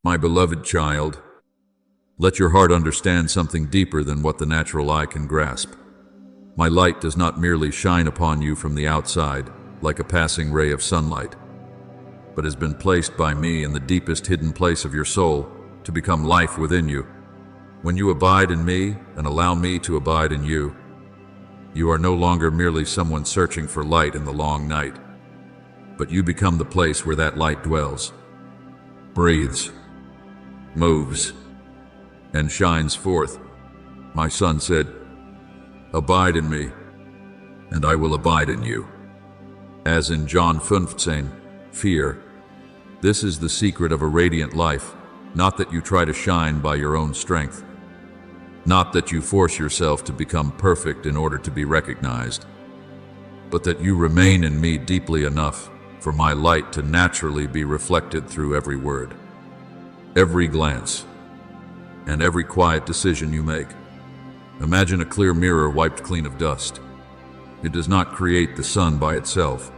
My beloved child, let your heart understand something deeper than what the natural eye can grasp. My light does not merely shine upon you from the outside, like a passing ray of sunlight, but has been placed by me in the deepest hidden place of your soul to become life within you. When you abide in me and allow me to abide in you, you are no longer merely someone searching for light in the long night, but you become the place where that light dwells, breathes, moves, and shines forth. My son said, "Abide in me, and I will abide in you." As in John 15, fear. This is the secret of a radiant life, not that you try to shine by your own strength, not that you force yourself to become perfect in order to be recognized, but that you remain in me deeply enough for my light to naturally be reflected through every word, every glance, and every quiet decision you make. Imagine a clear mirror wiped clean of dust. It does not create the sun by itself,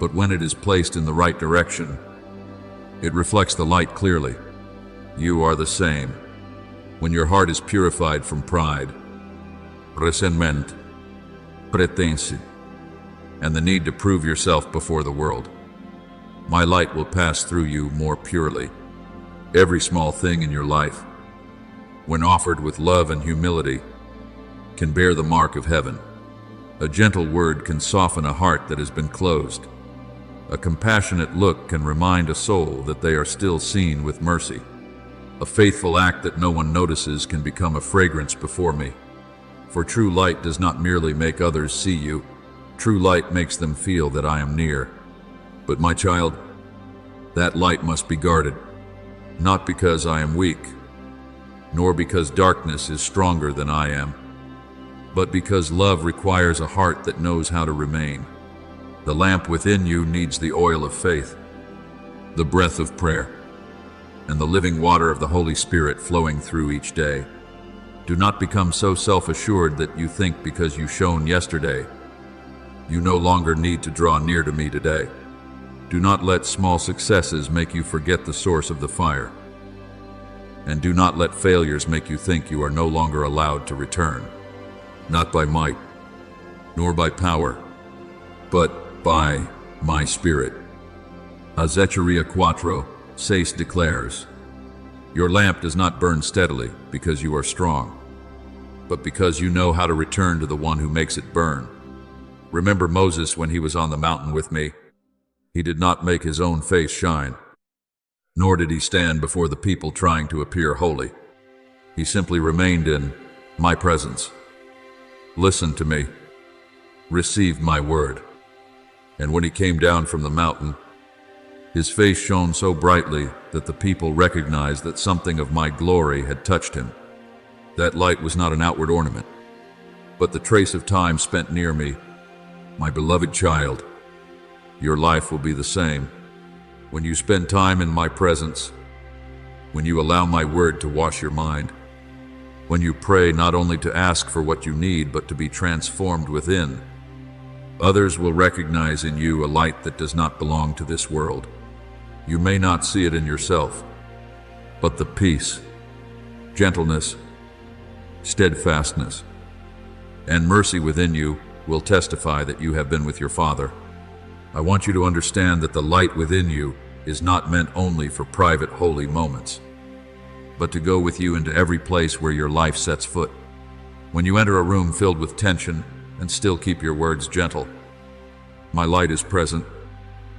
but when it is placed in the right direction, it reflects the light clearly. You are the same. When your heart is purified from pride, resentment, pretension, and the need to prove yourself before the world, my light will pass through you more purely. Every small thing in your life, when offered with love and humility, can bear the mark of heaven. A gentle word can soften a heart that has been closed. A compassionate look can remind a soul that they are still seen with mercy. A faithful act that no one notices can become a fragrance before me. For true light does not merely make others see you. True light makes them feel that I am near. But my child, that light must be guarded, not because I am weak, nor because darkness is stronger than I am, but because love requires a heart that knows how to remain. The lamp within you needs the oil of faith, the breath of prayer, and the living water of the Holy Spirit flowing through each day. Do not become so self-assured that you think because you shone yesterday, you no longer need to draw near to me today. Do not let small successes make you forget the source of the fire. And do not let failures make you think you are no longer allowed to return. Not by might, nor by power, but by my Spirit. Zechariah 4:6 declares, "Your lamp does not burn steadily because you are strong, but because you know how to return to the one who makes it burn." Remember Moses when he was on the mountain with me. He did not make his own face shine, nor did he stand before the people trying to appear holy. He simply remained in my presence. Listen to me. Receive my word. And when he came down from the mountain, his face shone so brightly that the people recognized that something of my glory had touched him. That light was not an outward ornament, but the trace of time spent near me. My beloved child, your life will be the same. When you spend time in my presence, when you allow my word to wash your mind, when you pray not only to ask for what you need, but to be transformed within, others will recognize in you a light that does not belong to this world. You may not see it in yourself, but the peace, gentleness, steadfastness, and mercy within you will testify that you have been with your Father. I want you to understand that the light within you is not meant only for private holy moments, but to go with you into every place where your life sets foot. When you enter a room filled with tension and still keep your words gentle, my light is present.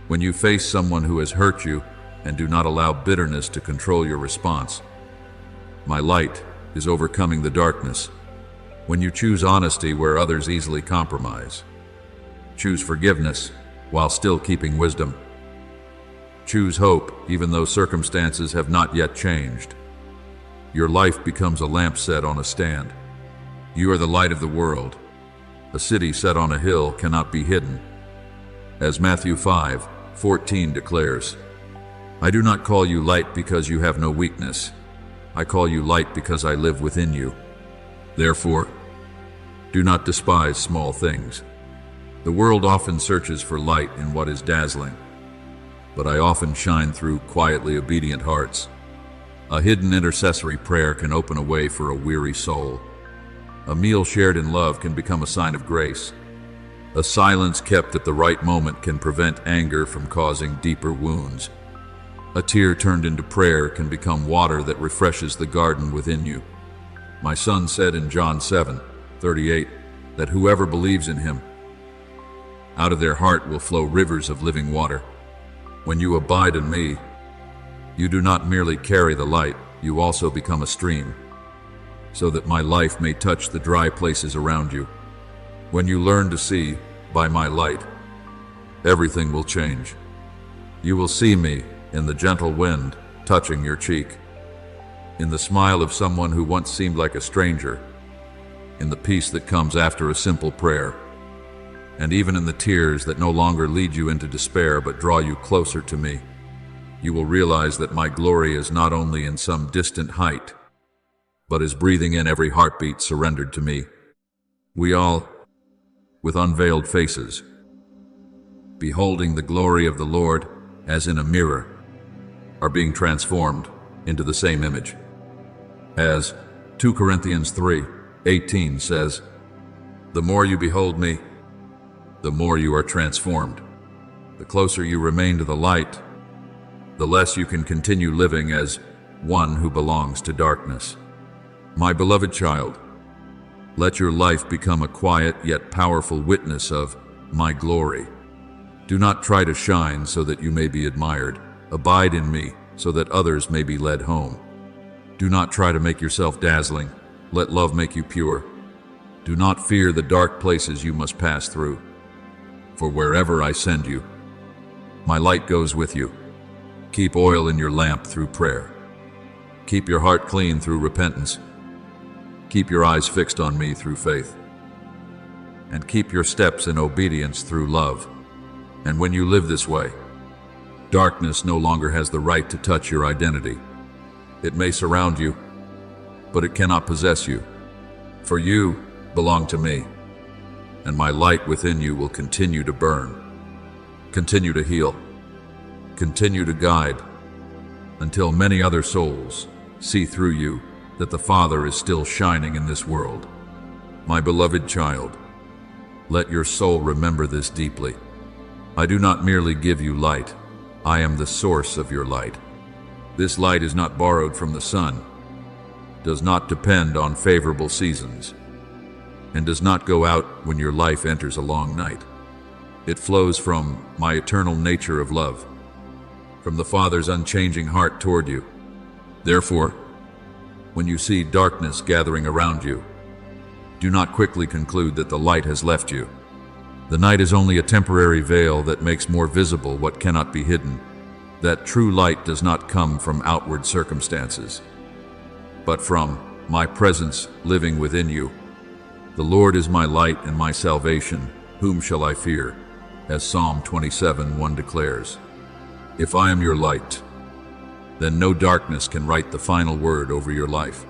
When you face someone who has hurt you and do not allow bitterness to control your response, my light is overcoming the darkness. When you choose honesty where others easily compromise, choose forgiveness while still keeping wisdom, choose hope even though circumstances have not yet changed, your life becomes a lamp set on a stand. You are the light of the world. A city set on a hill cannot be hidden. As Matthew 5:14 declares, "I do not call you light because you have no weakness. I call you light because I live within you. Therefore, do not despise small things." The world often searches for light in what is dazzling, but I often shine through quietly obedient hearts. A hidden intercessory prayer can open a way for a weary soul. A meal shared in love can become a sign of grace. A silence kept at the right moment can prevent anger from causing deeper wounds. A tear turned into prayer can become water that refreshes the garden within you. My son said in John 7:38 that whoever believes in him, out of their heart will flow rivers of living water. When you abide in me, you do not merely carry the light, you also become a stream, so that my life may touch the dry places around you. When you learn to see by my light, everything will change. You will see me in the gentle wind touching your cheek, in the smile of someone who once seemed like a stranger, in the peace that comes after a simple prayer, and even in the tears that no longer lead you into despair but draw you closer to me. You will realize that my glory is not only in some distant height, but is breathing in every heartbeat surrendered to me. We all, with unveiled faces, beholding the glory of the Lord as in a mirror, are being transformed into the same image. As 2 Corinthians 3:18 says, "The more you behold me, the more you are transformed." The closer you remain to the light, the less you can continue living as one who belongs to darkness. My beloved child, let your life become a quiet yet powerful witness of my glory. Do not try to shine so that you may be admired. Abide in me so that others may be led home. Do not try to make yourself dazzling. Let love make you pure. Do not fear the dark places you must pass through, for wherever I send you, my light goes with you. Keep oil in your lamp through prayer. Keep your heart clean through repentance. Keep your eyes fixed on me through faith. And keep your steps in obedience through love. And when you live this way, darkness no longer has the right to touch your identity. It may surround you, but it cannot possess you. For you belong to me, and my light within you will continue to burn, continue to heal, continue to guide, until many other souls see through you that the Father is still shining in this world. My beloved child, let your soul remember this deeply. I do not merely give you light, I am the source of your light. This light is not borrowed from the sun, does not depend on favorable seasons, and does not go out when your life enters a long night. It flows from my eternal nature of love, from the Father's unchanging heart toward you. Therefore, when you see darkness gathering around you, do not quickly conclude that the light has left you. The night is only a temporary veil that makes more visible what cannot be hidden. That true light does not come from outward circumstances, but from my presence living within you. The Lord is my light and my salvation. Whom shall I fear? As Psalm 27:1 declares. If I am your light, then no darkness can write the final word over your life.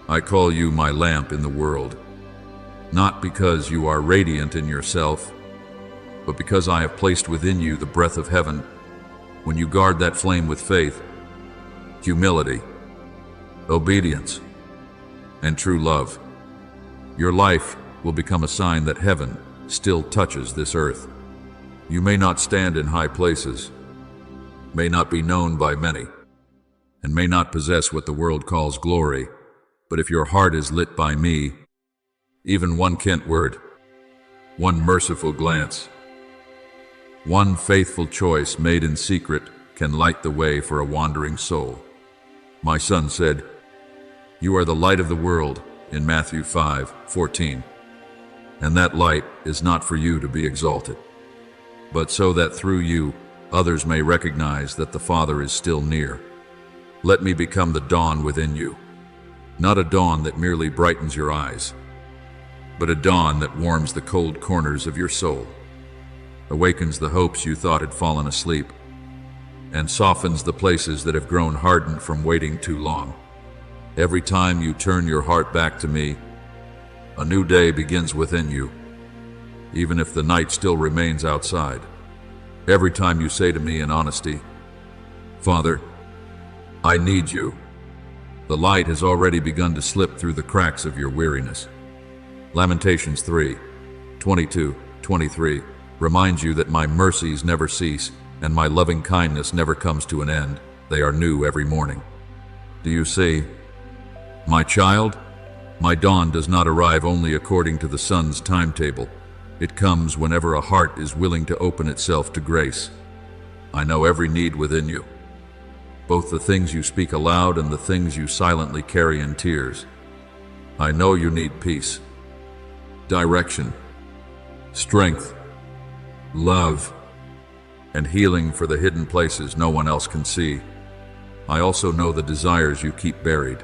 I call you my lamp in the world, not because you are radiant in yourself, but because I have placed within you the breath of heaven. When you guard that flame with faith, humility, obedience, and true love, your life will become a sign that heaven still touches this earth. You may not stand in high places, may not be known by many, and may not possess what the world calls glory, but if your heart is lit by me, even one kind word, one merciful glance, one faithful choice made in secret can light the way for a wandering soul. My son said, "You are the light of the world," in Matthew 5:14. And that light is not for you to be exalted, but so that through you others may recognize that the Father is still near. Let me become the dawn within you, not a dawn that merely brightens your eyes, but a dawn that warms the cold corners of your soul, awakens the hopes you thought had fallen asleep, and softens the places that have grown hardened from waiting too long. Every time you turn your heart back to me, a new day begins within you, even if the night still remains outside. Every time you say to me in honesty, "Father, I need you," The light has already begun to slip through the cracks of your weariness. Lamentations 3:22-23 reminds you that my mercies never cease, and my loving kindness never comes to an end. They are new every morning. Do you see? My child, my dawn does not arrive only according to the sun's timetable. It comes whenever a heart is willing to open itself to grace. I know every need within you, both the things you speak aloud and the things you silently carry in tears. I know you need peace, direction, strength, love, and healing for the hidden places no one else can see. I also know the desires you keep buried,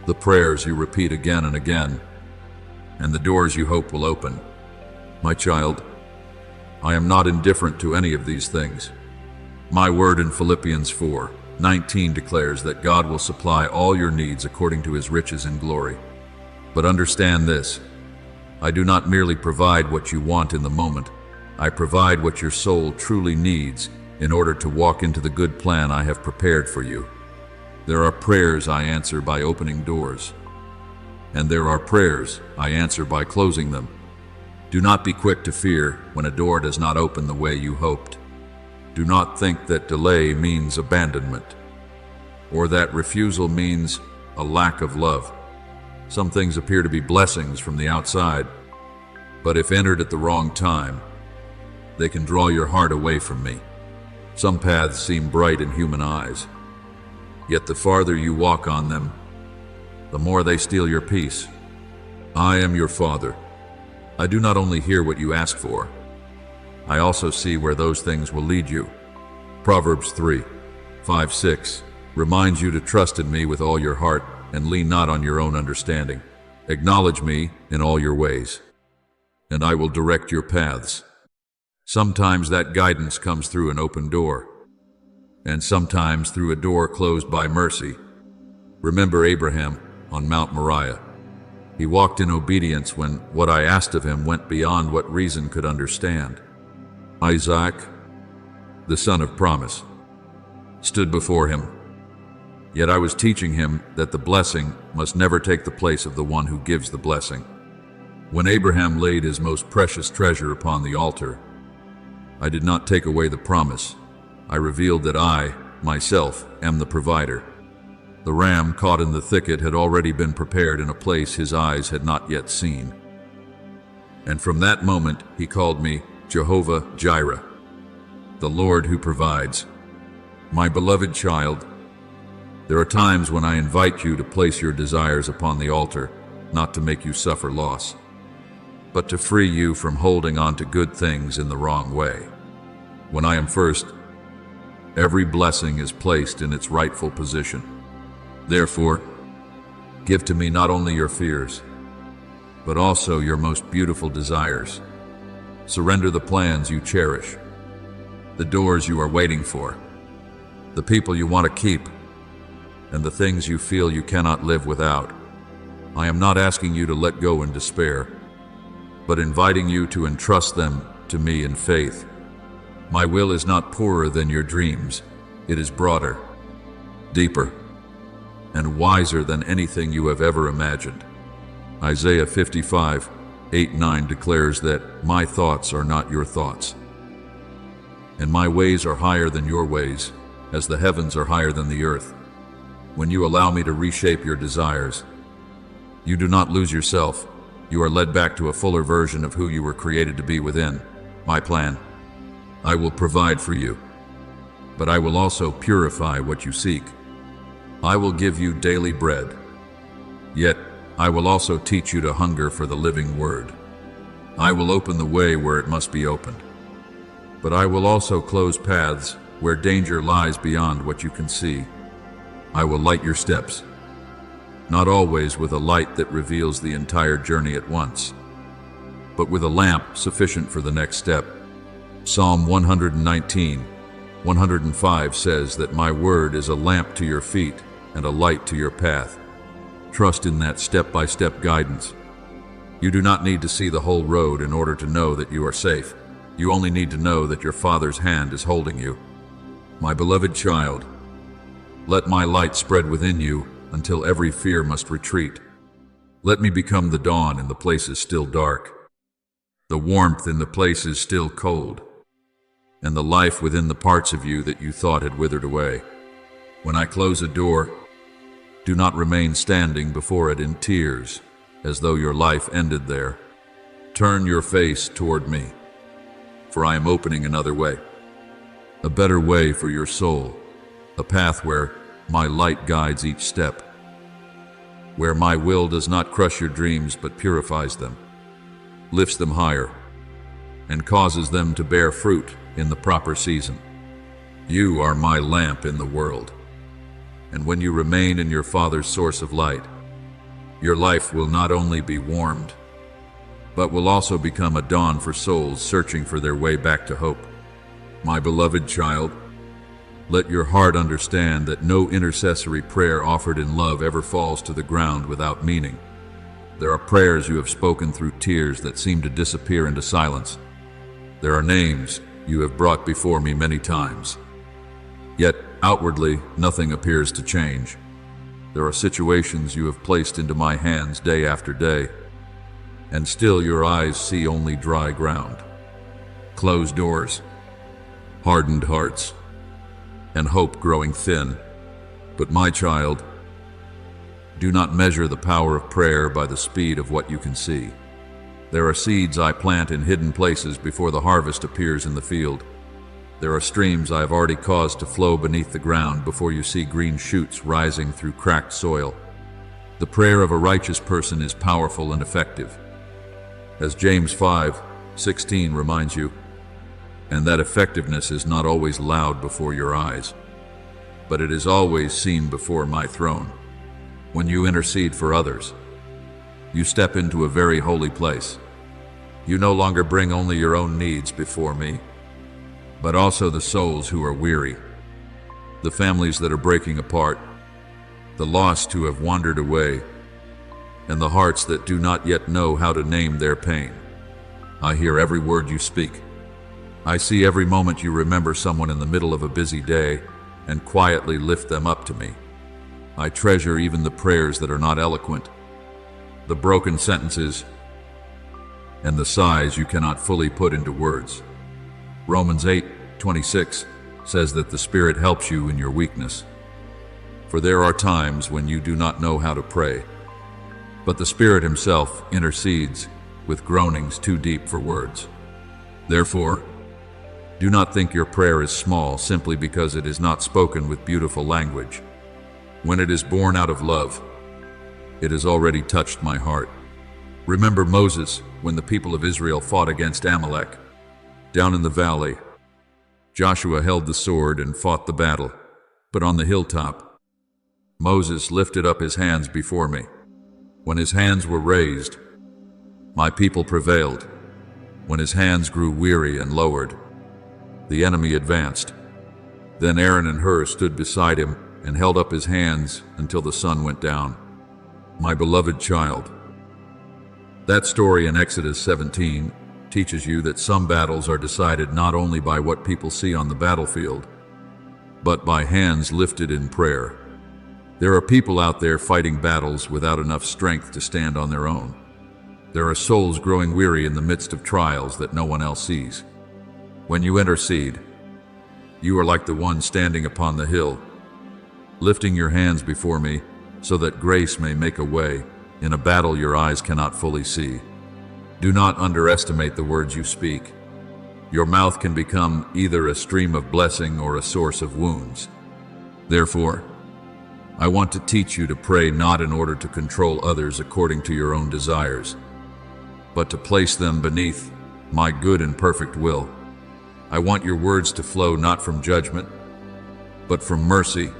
the prayers you repeat again and again, and the doors you hope will open. My child, I am not indifferent to any of these things. My word in Philippians 4:19 declares that God will supply all your needs according to his riches in glory. But understand this, I do not merely provide what you want in the moment. I provide what your soul truly needs in order to walk into the good plan I have prepared for you. There are prayers I answer by opening doors, and there are prayers I answer by closing them. Do not be quick to fear when a door does not open the way you hoped. Do not think that delay means abandonment, or that refusal means a lack of love. Some things appear to be blessings from the outside, but if entered at the wrong time, they can draw your heart away from me. Some paths seem bright in human eyes, yet the farther you walk on them, the more they steal your peace. I am your Father. I do not only hear what you ask for, I also see where those things will lead you. Proverbs 3:5-6 reminds you to trust in me with all your heart and lean not on your own understanding. Acknowledge me in all your ways, and I will direct your paths. Sometimes that guidance comes through an open door, and sometimes through a door closed by mercy. Remember Abraham on Mount Moriah. He walked in obedience when what I asked of him went beyond what reason could understand. Isaac, the son of promise, stood before him. Yet I was teaching him that the blessing must never take the place of the one who gives the blessing. When Abraham laid his most precious treasure upon the altar, I did not take away the promise. I revealed that I, myself, am the provider. The ram caught in the thicket had already been prepared in a place his eyes had not yet seen. And from that moment he called me Jehovah Jireh, the Lord who provides. My beloved child, there are times when I invite you to place your desires upon the altar, not to make you suffer loss, but to free you from holding on to good things in the wrong way. When I am first, every blessing is placed in its rightful position. Therefore, give to me not only your fears, but also your most beautiful desires. Surrender the plans you cherish, the doors you are waiting for, the people you want to keep, and the things you feel you cannot live without. I am not asking you to let go in despair, but inviting you to entrust them to me in faith. My will is not poorer than your dreams. It is broader, deeper, and wiser than anything you have ever imagined. Isaiah 55:8-9 declares that my thoughts are not your thoughts, and my ways are higher than your ways, as the heavens are higher than the earth. When you allow me to reshape your desires, you do not lose yourself. You are led back to a fuller version of who you were created to be within my plan. I will provide for you, but I will also purify what you seek. I will give you daily bread, yet I will also teach you to hunger for the living word. I will open the way where it must be opened, but I will also close paths where danger lies beyond what you can see. I will light your steps, not always with a light that reveals the entire journey at once, but with a lamp sufficient for the next step. Psalm 119:105 says that my word is a lamp to your feet and a light to your path. Trust in that step-by-step guidance. You do not need to see the whole road in order to know that you are safe. You only need to know that your Father's hand is holding you. My beloved child, let my light spread within you until every fear must retreat. Let me become the dawn in the places still dark, the warmth in the places still cold, and the life within the parts of you that you thought had withered away. When I close a door, do not remain standing before it in tears, as though your life ended there. Turn your face toward me, for I am opening another way, a better way for your soul, a path where my light guides each step, where my will does not crush your dreams but purifies them, lifts them higher, and causes them to bear fruit in the proper season. You are my lamp in the world, and when you remain in your Father's source of light, your life will not only be warmed, but will also become a dawn for souls searching for their way back to hope. My beloved child, let your heart understand that no intercessory prayer offered in love ever falls to the ground without meaning. There are prayers you have spoken through tears that seem to disappear into silence. There are names you have brought before me many times, yet outwardly nothing appears to change. There are situations you have placed into my hands day after day, and still your eyes see only dry ground, closed doors, hardened hearts, and hope growing thin. But my child, do not measure the power of prayer by the speed of what you can see. There are seeds I plant in hidden places before the harvest appears in the field. There are streams I have already caused to flow beneath the ground before you see green shoots rising through cracked soil. The prayer of a righteous person is powerful and effective, as James 5:16 reminds you, and that effectiveness is not always loud before your eyes, but it is always seen before my throne. When you intercede for others, you step into a very holy place. You no longer bring only your own needs before me, but also the souls who are weary, the families that are breaking apart, the lost who have wandered away, and the hearts that do not yet know how to name their pain. I hear every word you speak. I see every moment you remember someone in the middle of a busy day and quietly lift them up to me. I treasure even the prayers that are not eloquent, the broken sentences, and the sighs you cannot fully put into words. Romans 8:26 says that the Spirit helps you in your weakness. For there are times when you do not know how to pray, but the Spirit Himself intercedes with groanings too deep for words. Therefore, do not think your prayer is small simply because it is not spoken with beautiful language. When it is born out of love, it has already touched my heart. Remember Moses when the people of Israel fought against Amalek. Down in the valley, Joshua held the sword and fought the battle, but on the hilltop, Moses lifted up his hands before me. When his hands were raised, my people prevailed. When his hands grew weary and lowered, the enemy advanced. Then Aaron and Hur stood beside him and held up his hands until the sun went down. My beloved child, that story in Exodus 17 teaches you that some battles are decided not only by what people see on the battlefield, but by hands lifted in prayer. There are people out there fighting battles without enough strength to stand on their own. There are souls growing weary in the midst of trials that no one else sees. When you intercede, you are like the one standing upon the hill, lifting your hands before me so that grace may make a way in a battle your eyes cannot fully see. Do not underestimate the words you speak. Your mouth can become either a stream of blessing or a source of wounds. Therefore, I want to teach you to pray not in order to control others according to your own desires, but to place them beneath my good and perfect will. I want your words to flow not from judgment, but from mercy,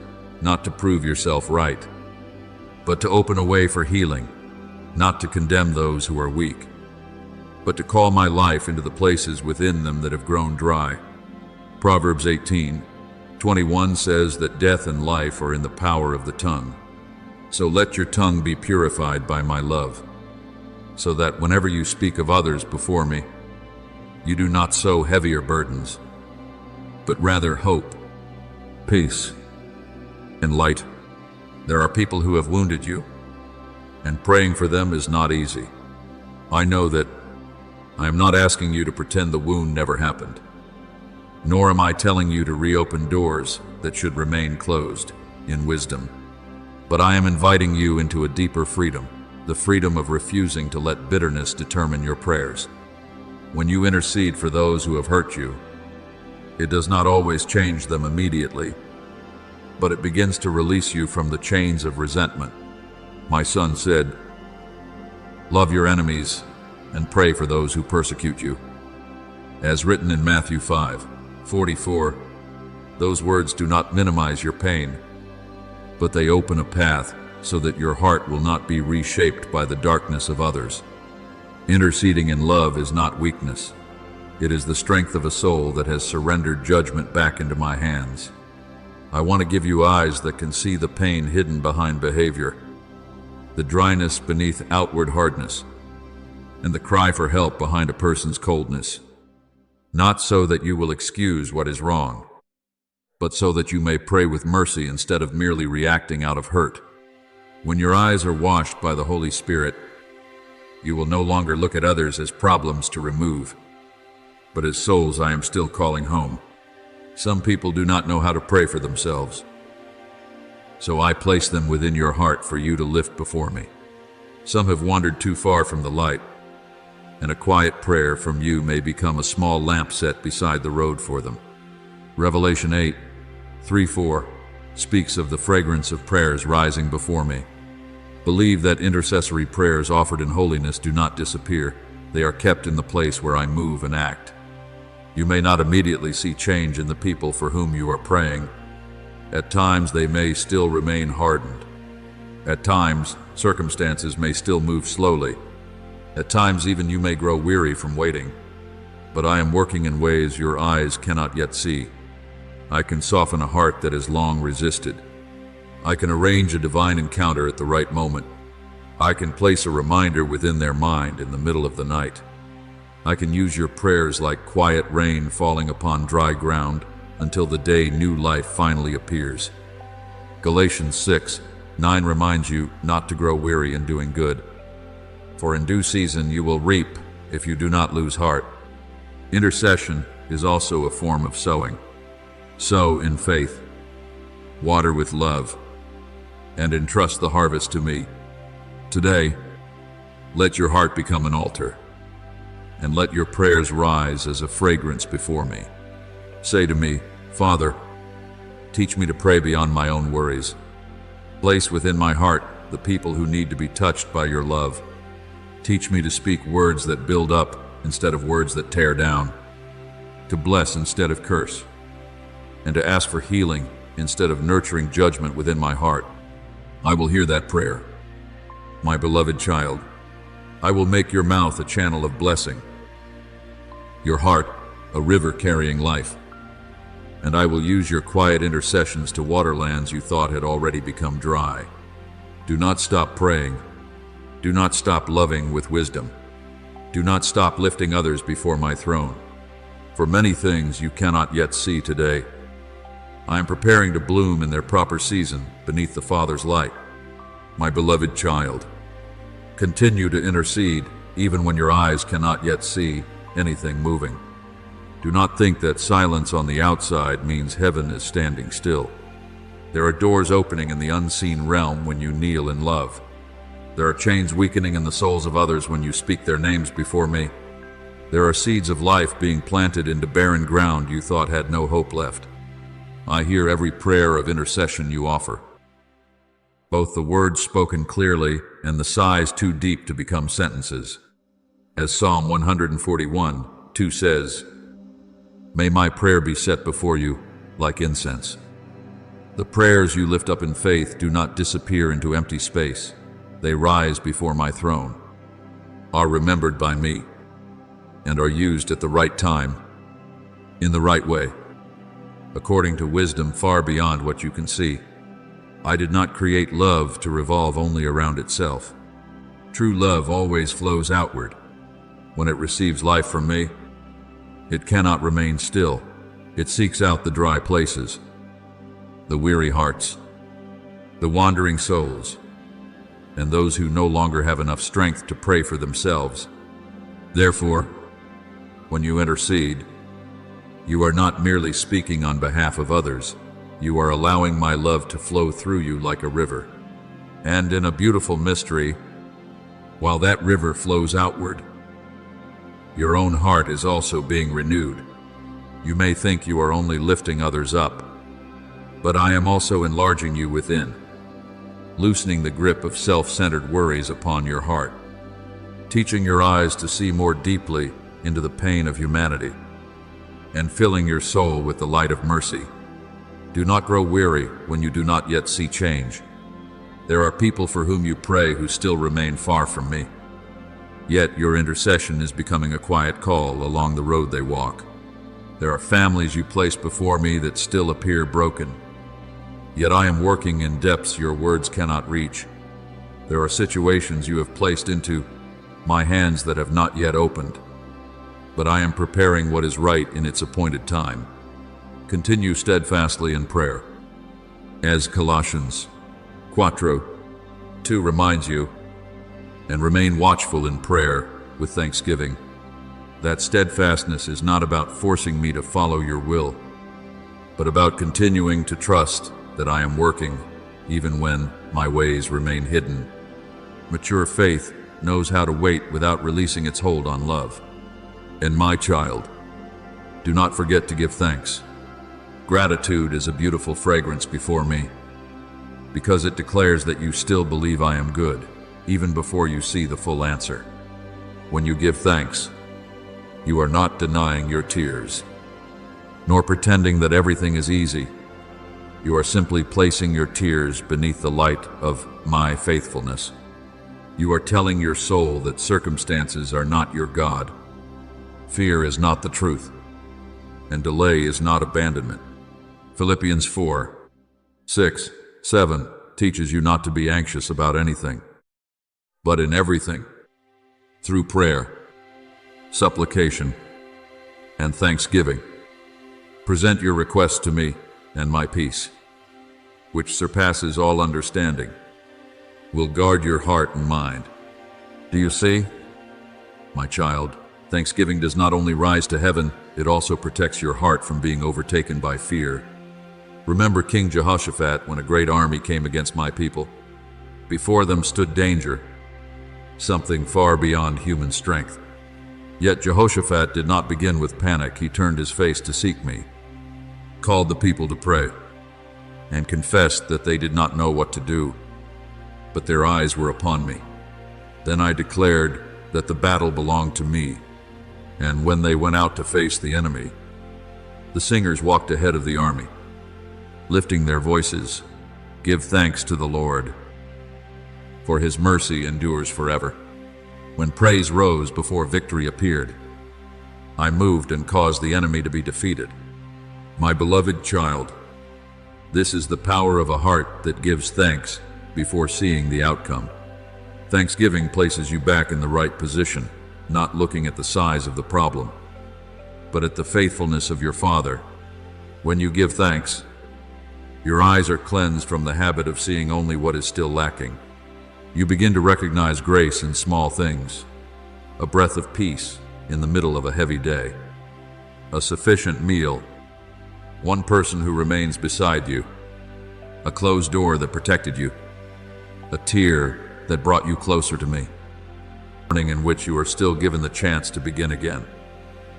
not to prove yourself right, but to open a way for healing, not to condemn those who are weak, but to call my life into the places within them that have grown dry. Proverbs 18:21 says that death and life are in the power of the tongue. So let your tongue be purified by my love, so that whenever you speak of others before me, you do not sow heavier burdens, but rather hope, peace, and light. There are people who have wounded you, and praying for them is not easy. I know that. I am not asking you to pretend the wound never happened, nor am I telling you to reopen doors that should remain closed in wisdom. But I am inviting you into a deeper freedom, the freedom of refusing to let bitterness determine your prayers. When you intercede for those who have hurt you, it does not always change them immediately, but it begins to release you from the chains of resentment. My son said, "Love your enemies and pray for those who persecute you." As written in Matthew 5:44, those words do not minimize your pain, but they open a path so that your heart will not be reshaped by the darkness of others. Interceding in love is not weakness. It is the strength of a soul that has surrendered judgment back into my hands. I want to give you eyes that can see the pain hidden behind behavior, the dryness beneath outward hardness, and the cry for help behind a person's coldness. Not so that you will excuse what is wrong, but so that you may pray with mercy instead of merely reacting out of hurt. When your eyes are washed by the Holy Spirit, you will no longer look at others as problems to remove, but as souls I am still calling home. Some people do not know how to pray for themselves, so I place them within your heart for you to lift before me. Some have wandered too far from the light, and a quiet prayer from you may become a small lamp set beside the road for them. Revelation 8:3-4 speaks of the fragrance of prayers rising before me. Believe that intercessory prayers offered in holiness do not disappear. They are kept in the place where I move and act. You may not immediately see change in the people for whom you are praying. At times they may still remain hardened. At times, circumstances may still move slowly. At times even you may grow weary from waiting. But I am working in ways your eyes cannot yet see. I can soften a heart that has long resisted. I can arrange a divine encounter at the right moment. I can place a reminder within their mind in the middle of the night. I can use your prayers like quiet rain falling upon dry ground until the day new life finally appears. Galatians 6:9 reminds you not to grow weary in doing good, for in due season you will reap if you do not lose heart. Intercession is also a form of sowing. Sow in faith, water with love, and entrust the harvest to me. Today, let your heart become an altar, and let your prayers rise as a fragrance before me. Say to me, "Father, teach me to pray beyond my own worries. Place within my heart the people who need to be touched by your love. Teach me to speak words that build up instead of words that tear down, to bless instead of curse, and to ask for healing instead of nurturing judgment within my heart." I will hear that prayer. My beloved child, I will make your mouth a channel of blessing, your heart a river carrying life, and I will use your quiet intercessions to water lands you thought had already become dry. Do not stop praying. Do not stop loving with wisdom. Do not stop lifting others before my throne. For many things you cannot yet see today, I am preparing to bloom in their proper season beneath the Father's light. My beloved child, continue to intercede even when your eyes cannot yet see anything moving. Do not think that silence on the outside means heaven is standing still. There are doors opening in the unseen realm when you kneel in love. There are chains weakening in the souls of others when you speak their names before me. There are seeds of life being planted into barren ground you thought had no hope left. I hear every prayer of intercession you offer, both the words spoken clearly and the sighs too deep to become sentences. As Psalm 141:2 says, "May my prayer be set before you like incense." The prayers you lift up in faith do not disappear into empty space. They rise before my throne, are remembered by me, and are used at the right time, in the right way, according to wisdom far beyond what you can see. I did not create love to revolve only around itself. True love always flows outward. When it receives life from me, it cannot remain still. It seeks out the dry places, the weary hearts, the wandering souls, and those who no longer have enough strength to pray for themselves. Therefore, when you intercede, you are not merely speaking on behalf of others, you are allowing my love to flow through you like a river. And in a beautiful mystery, while that river flows outward, your own heart is also being renewed. You may think you are only lifting others up, but I am also enlarging you within, loosening the grip of self-centered worries upon your heart, teaching your eyes to see more deeply into the pain of humanity, and filling your soul with the light of mercy. Do not grow weary when you do not yet see change. There are people for whom you pray who still remain far from me. Yet your intercession is becoming a quiet call along the road they walk. There are families you place before me that still appear broken. Yet I am working in depths your words cannot reach. There are situations you have placed into my hands that have not yet opened. But I am preparing what is right in its appointed time. Continue steadfastly in prayer. As Colossians 4:2 reminds you, and remain watchful in prayer with thanksgiving. That steadfastness is not about forcing me to follow your will, but about continuing to trust that I am working even when my ways remain hidden. Mature faith knows how to wait without releasing its hold on love. And my child, do not forget to give thanks. Gratitude is a beautiful fragrance before me, because it declares that you still believe I am good, even before you see the full answer. When you give thanks, you are not denying your tears, nor pretending that everything is easy. You are simply placing your tears beneath the light of my faithfulness. You are telling your soul that circumstances are not your God. Fear is not the truth, and delay is not abandonment. Philippians 4:6-7 teaches you not to be anxious about anything, but in everything, through prayer, supplication, and thanksgiving, present your requests to me, and my peace, which surpasses all understanding, will guard your heart and mind. Do you see? My child, thanksgiving does not only rise to heaven, it also protects your heart from being overtaken by fear. Remember King Jehoshaphat when a great army came against my people. Before them stood danger, something far beyond human strength. Yet Jehoshaphat did not begin with panic. He turned his face to seek me, called the people to pray, and confessed that they did not know what to do, but their eyes were upon me. Then I declared that the battle belonged to me, and when they went out to face the enemy, the singers walked ahead of the army, lifting their voices, "Give thanks to the Lord, for his mercy endures forever." When praise rose before victory appeared, I moved and caused the enemy to be defeated. My beloved child, this is the power of a heart that gives thanks before seeing the outcome. Thanksgiving places you back in the right position, not looking at the size of the problem, but at the faithfulness of your Father. When you give thanks, your eyes are cleansed from the habit of seeing only what is still lacking. You begin to recognize grace in small things, a breath of peace in the middle of a heavy day, a sufficient meal, one person who remains beside you, a closed door that protected you, a tear that brought you closer to me, a morning in which you are still given the chance to begin again.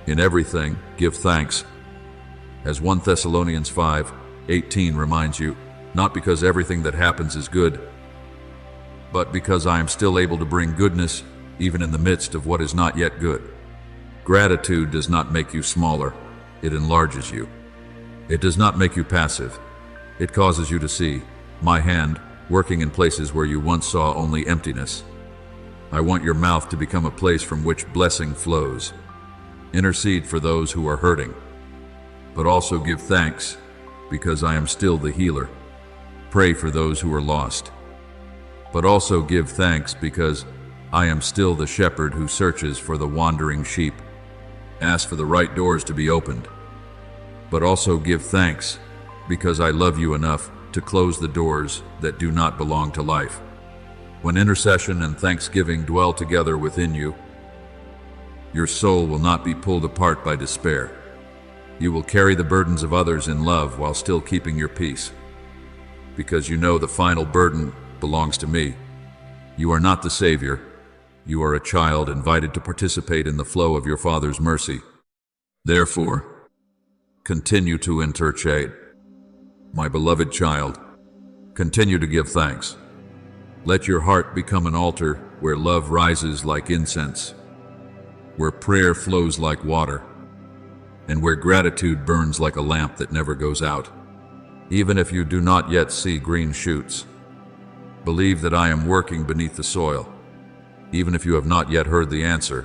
In everything, give thanks. As 1 Thessalonians 5:18 reminds you, not because everything that happens is good, but because I am still able to bring goodness even in the midst of what is not yet good. Gratitude does not make you smaller, it enlarges you. It does not make you passive, it causes you to see my hand working in places where you once saw only emptiness. I want your mouth to become a place from which blessing flows. Intercede for those who are hurting, but also give thanks because I am still the healer. Pray for those who are lost, but also give thanks because I am still the shepherd who searches for the wandering sheep. Ask for the right doors to be opened, but also give thanks because I love you enough to close the doors that do not belong to life. When intercession and thanksgiving dwell together within you, your soul will not be pulled apart by despair. You will carry the burdens of others in love while still keeping your peace, because you know the final burden belongs to me. You are not the Savior. You are a child invited to participate in the flow of your Father's mercy. Therefore, continue to intercede. My beloved child, continue to give thanks. Let your heart become an altar where love rises like incense, where prayer flows like water, and where gratitude burns like a lamp that never goes out. Even if you do not yet see green shoots, believe that I am working beneath the soil. Even if you have not yet heard the answer,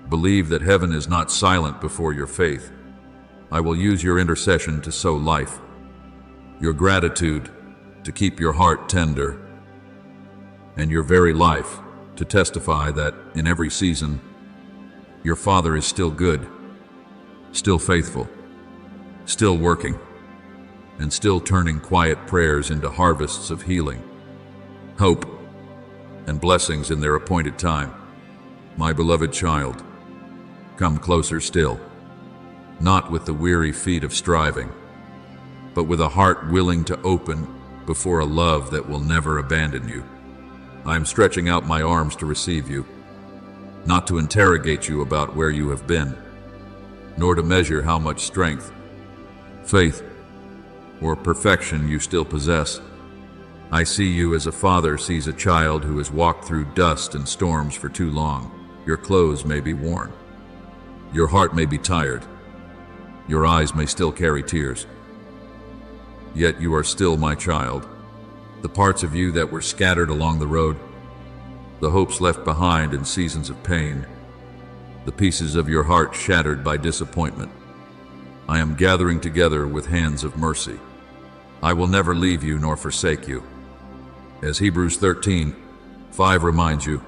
believe that heaven is not silent before your faith. I will use your intercession to sow life, your gratitude to keep your heart tender, and your very life to testify that in every season, your Father is still good, still faithful, still working, and still turning quiet prayers into harvests of healing, hope, and blessings in their appointed time. My beloved child, come closer still, not with the weary feet of striving, but with a heart willing to open before a love that will never abandon you. I am stretching out my arms to receive you, not to interrogate you about where you have been, nor to measure how much strength, faith, or perfection you still possess. I see you as a father sees a child who has walked through dust and storms for too long. Your clothes may be worn. Your heart may be tired. Your eyes may still carry tears. Yet you are still my child. The parts of you that were scattered along the road, the hopes left behind in seasons of pain, the pieces of your heart shattered by disappointment, I am gathering together with hands of mercy. I will never leave you nor forsake you. As Hebrews 13:5 reminds you,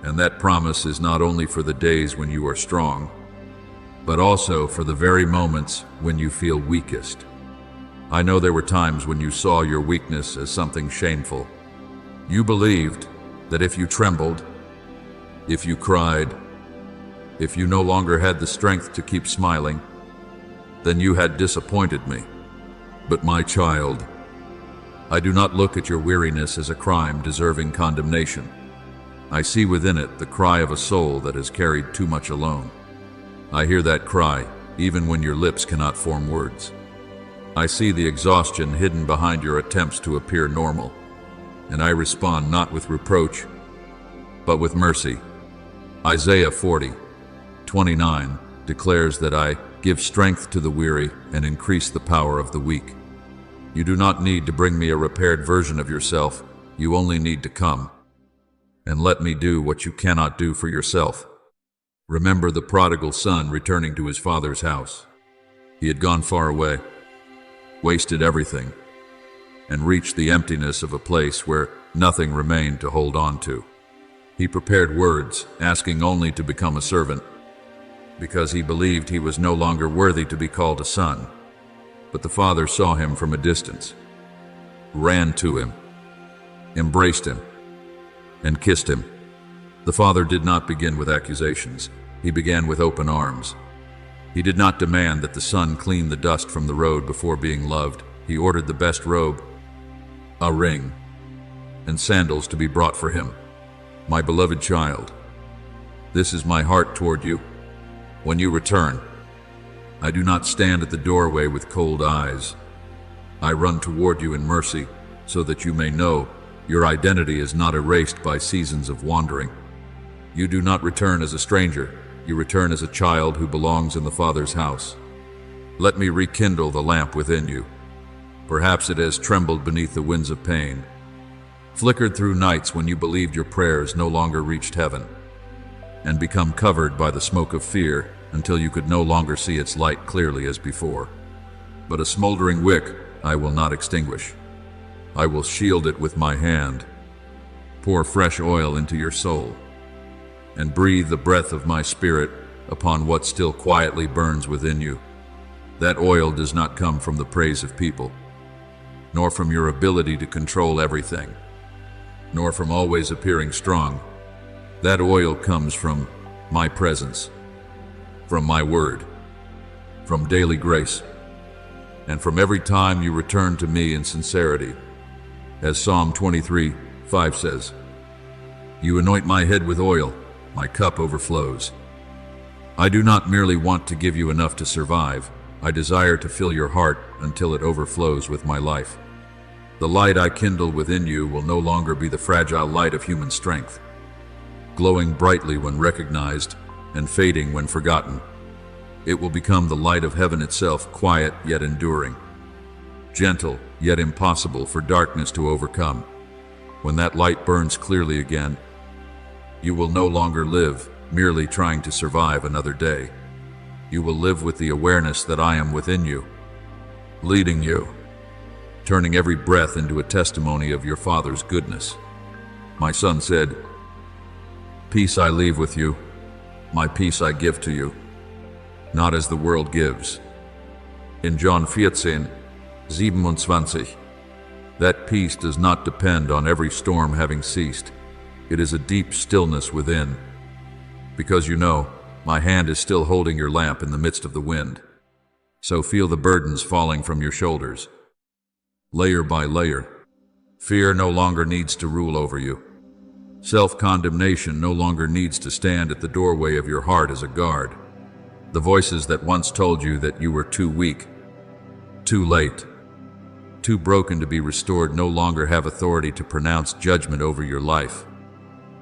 and that promise is not only for the days when you are strong, but also for the very moments when you feel weakest. I know there were times when you saw your weakness as something shameful. You believed that if you trembled, if you cried, if you no longer had the strength to keep smiling, then you had disappointed me. But my child, I do not look at your weariness as a crime deserving condemnation. I see within it the cry of a soul that has carried too much alone. I hear that cry even when your lips cannot form words. I see the exhaustion hidden behind your attempts to appear normal, and I respond not with reproach, but with mercy. Isaiah 40:29 declares that I give strength to the weary and increase the power of the weak. You do not need to bring me a repaired version of yourself. You only need to come and let me do what you cannot do for yourself. Remember the prodigal son returning to his father's house. He had gone far away, wasted everything, and reached the emptiness of a place where nothing remained to hold on to. He prepared words, asking only to become a servant, because he believed he was no longer worthy to be called a son. But the father saw him from a distance, ran to him, embraced him, and kissed him. The father did not begin with accusations. He began with open arms. He did not demand that the son clean the dust from the road before being loved. He ordered the best robe, a ring, and sandals to be brought for him. My beloved child, this is my heart toward you. When you return, I do not stand at the doorway with cold eyes. I run toward you in mercy so that you may know your identity is not erased by seasons of wandering. You do not return as a stranger. You return as a child who belongs in the Father's house. Let me rekindle the lamp within you. Perhaps it has trembled beneath the winds of pain, flickered through nights when you believed your prayers no longer reached heaven, and become covered by the smoke of fear until you could no longer see its light clearly as before. But a smoldering wick I will not extinguish. I will shield it with my hand, pour fresh oil into your soul, and breathe the breath of my spirit upon what still quietly burns within you. That oil does not come from the praise of people. nor from your ability to control everything, nor from always appearing strong. That oil comes from my presence, from my word, from daily grace, and from every time you return to me in sincerity. As Psalm 23:5 says, "You anoint my head with oil, my cup overflows." I do not merely want to give you enough to survive. I desire to fill your heart until it overflows with my life. The light I kindle within you will no longer be the fragile light of human strength, glowing brightly when recognized and fading when forgotten. It will become the light of heaven itself, quiet yet enduring, gentle yet impossible for darkness to overcome. When that light burns clearly again, you will no longer live merely trying to survive another day. You will live with the awareness that I am within you, leading you, turning every breath into a testimony of your Father's goodness. My Son said, "Peace I leave with you, my peace I give to you, not as the world gives." In John 14:27, that peace does not depend on every storm having ceased. It is a deep stillness within, because you know, my hand is still holding your lamp in the midst of the wind. So feel the burdens falling from your shoulders, layer by layer. Fear no longer needs to rule over you. Self-condemnation no longer needs to stand at the doorway of your heart as a guard. The voices that once told you that you were too weak, too late, too broken to be restored no longer have authority to pronounce judgment over your life.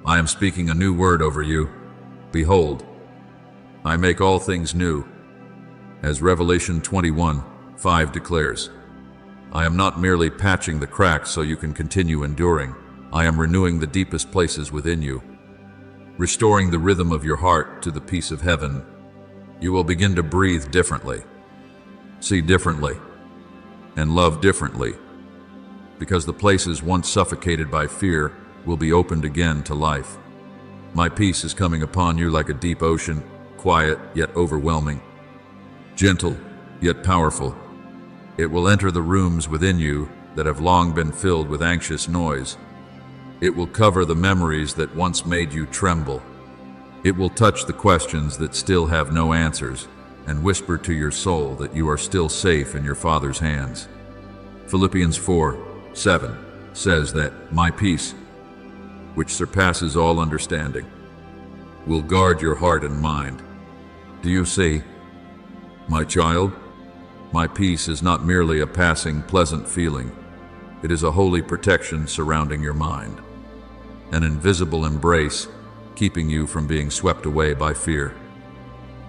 I am speaking a new word over you. Behold, I make all things new. As Revelation 21:5 declares, I am not merely patching the cracks so you can continue enduring. I am renewing the deepest places within you, restoring the rhythm of your heart to the peace of heaven. You will begin to breathe differently, see differently, and love differently, because the places once suffocated by fear will be opened again to life. My peace is coming upon you like a deep ocean, quiet yet overwhelming, gentle yet powerful. It will enter the rooms within you that have long been filled with anxious noise. It will cover the memories that once made you tremble. It will touch the questions that still have no answers and whisper to your soul that you are still safe in your Father's hands. Philippians 4:7 says that my peace, which surpasses all understanding, will guard your heart and mind. Do you see, my child? My peace is not merely a passing pleasant feeling. It is a holy protection surrounding your mind, an invisible embrace keeping you from being swept away by fear,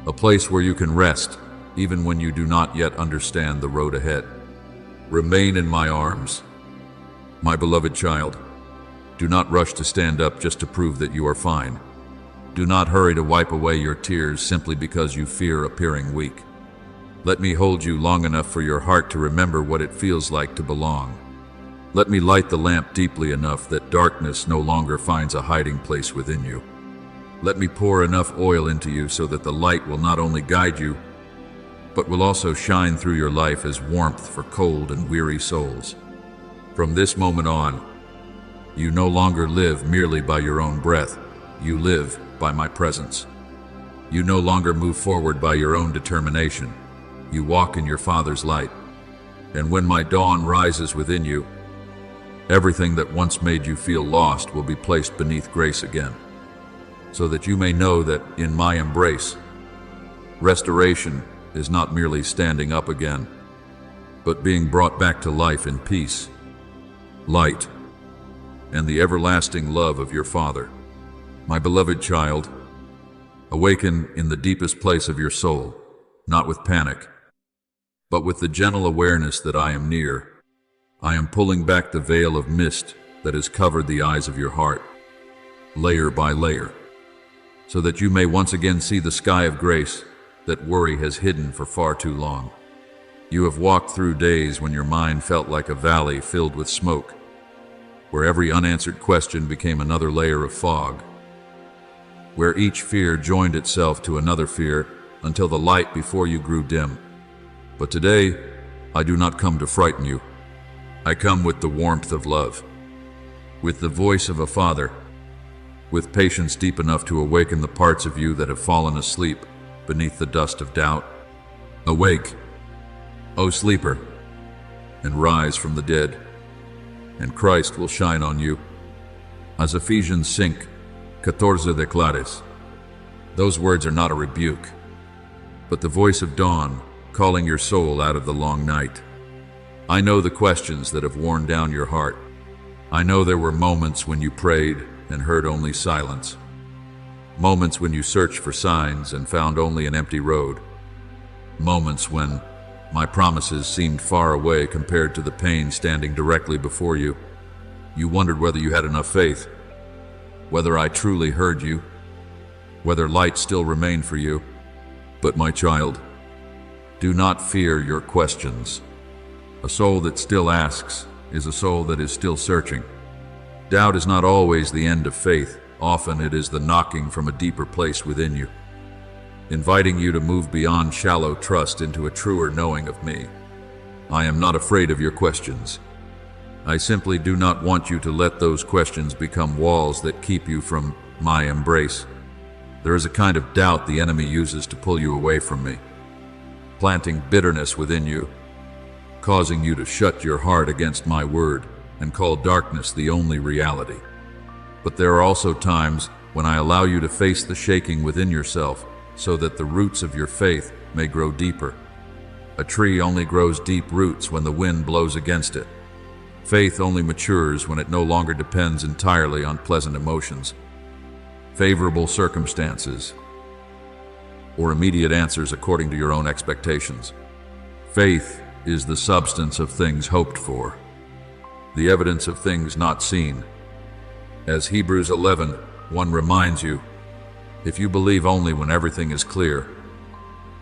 a place where you can rest even when you do not yet understand the road ahead. Remain in my arms, my beloved child. Do not rush to stand up just to prove that you are fine. Do not hurry to wipe away your tears simply because you fear appearing weak. Let me hold you long enough for your heart to remember what it feels like to belong. Let me light the lamp deeply enough that darkness no longer finds a hiding place within you. Let me pour enough oil into you so that the light will not only guide you, but will also shine through your life as warmth for cold and weary souls. From this moment on, you no longer live merely by your own breath. You live by my presence. You no longer move forward by your own determination. You walk in your Father's light. And when my dawn rises within you, everything that once made you feel lost will be placed beneath grace again, so that you may know that in my embrace, restoration is not merely standing up again, but being brought back to life in peace, light, and the everlasting love of your Father. My beloved child, awaken in the deepest place of your soul, not with panic, but with the gentle awareness that I am near. I am pulling back the veil of mist that has covered the eyes of your heart, layer by layer, so that you may once again see the sky of grace that worry has hidden for far too long. You have walked through days when your mind felt like a valley filled with smoke, where every unanswered question became another layer of fog, where each fear joined itself to another fear until the light before you grew dim. But today, I do not come to frighten you. I come with the warmth of love, with the voice of a father, with patience deep enough to awaken the parts of you that have fallen asleep beneath the dust of doubt. Awake, O sleeper, and rise from the dead, and Christ will shine on you. As Ephesians 5:14 declares. Those words are not a rebuke, but the voice of dawn calling your soul out of the long night. I know the questions that have worn down your heart. I know there were moments when you prayed and heard only silence. Moments when you searched for signs and found only an empty road. Moments when my promises seemed far away compared to the pain standing directly before you. You wondered whether you had enough faith, whether I truly heard you, whether light still remained for you. But my child, do not fear your questions. A soul that still asks is a soul that is still searching. Doubt is not always the end of faith. Often it is the knocking from a deeper place within you, inviting you to move beyond shallow trust into a truer knowing of me. I am not afraid of your questions. I simply do not want you to let those questions become walls that keep you from my embrace. There is a kind of doubt the enemy uses to pull you away from me, planting bitterness within you, causing you to shut your heart against my word and call darkness the only reality. But there are also times when I allow you to face the shaking within yourself so that the roots of your faith may grow deeper. A tree only grows deep roots when the wind blows against it. Faith only matures when it no longer depends entirely on pleasant emotions, favorable circumstances, or immediate answers according to your own expectations. Faith is the substance of things hoped for, the evidence of things not seen. As Hebrews 11:1 reminds you, if you believe only when everything is clear,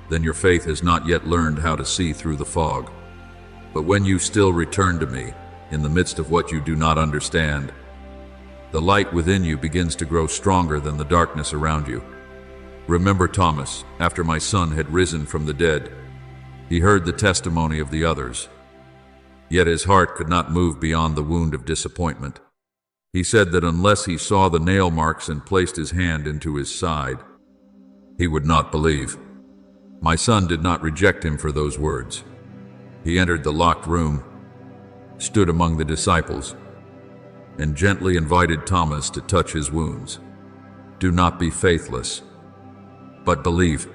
then your faith has not yet learned how to see through the fog. But when you still return to me, in the midst of what you do not understand, the light within you begins to grow stronger than the darkness around you. Remember Thomas, after my son had risen from the dead. He heard the testimony of the others, yet his heart could not move beyond the wound of disappointment. He said that unless he saw the nail marks and placed his hand into his side, he would not believe. My son did not reject him for those words. He entered the locked room, stood among the disciples, and gently invited Thomas to touch his wounds. Do not be faithless, but believe.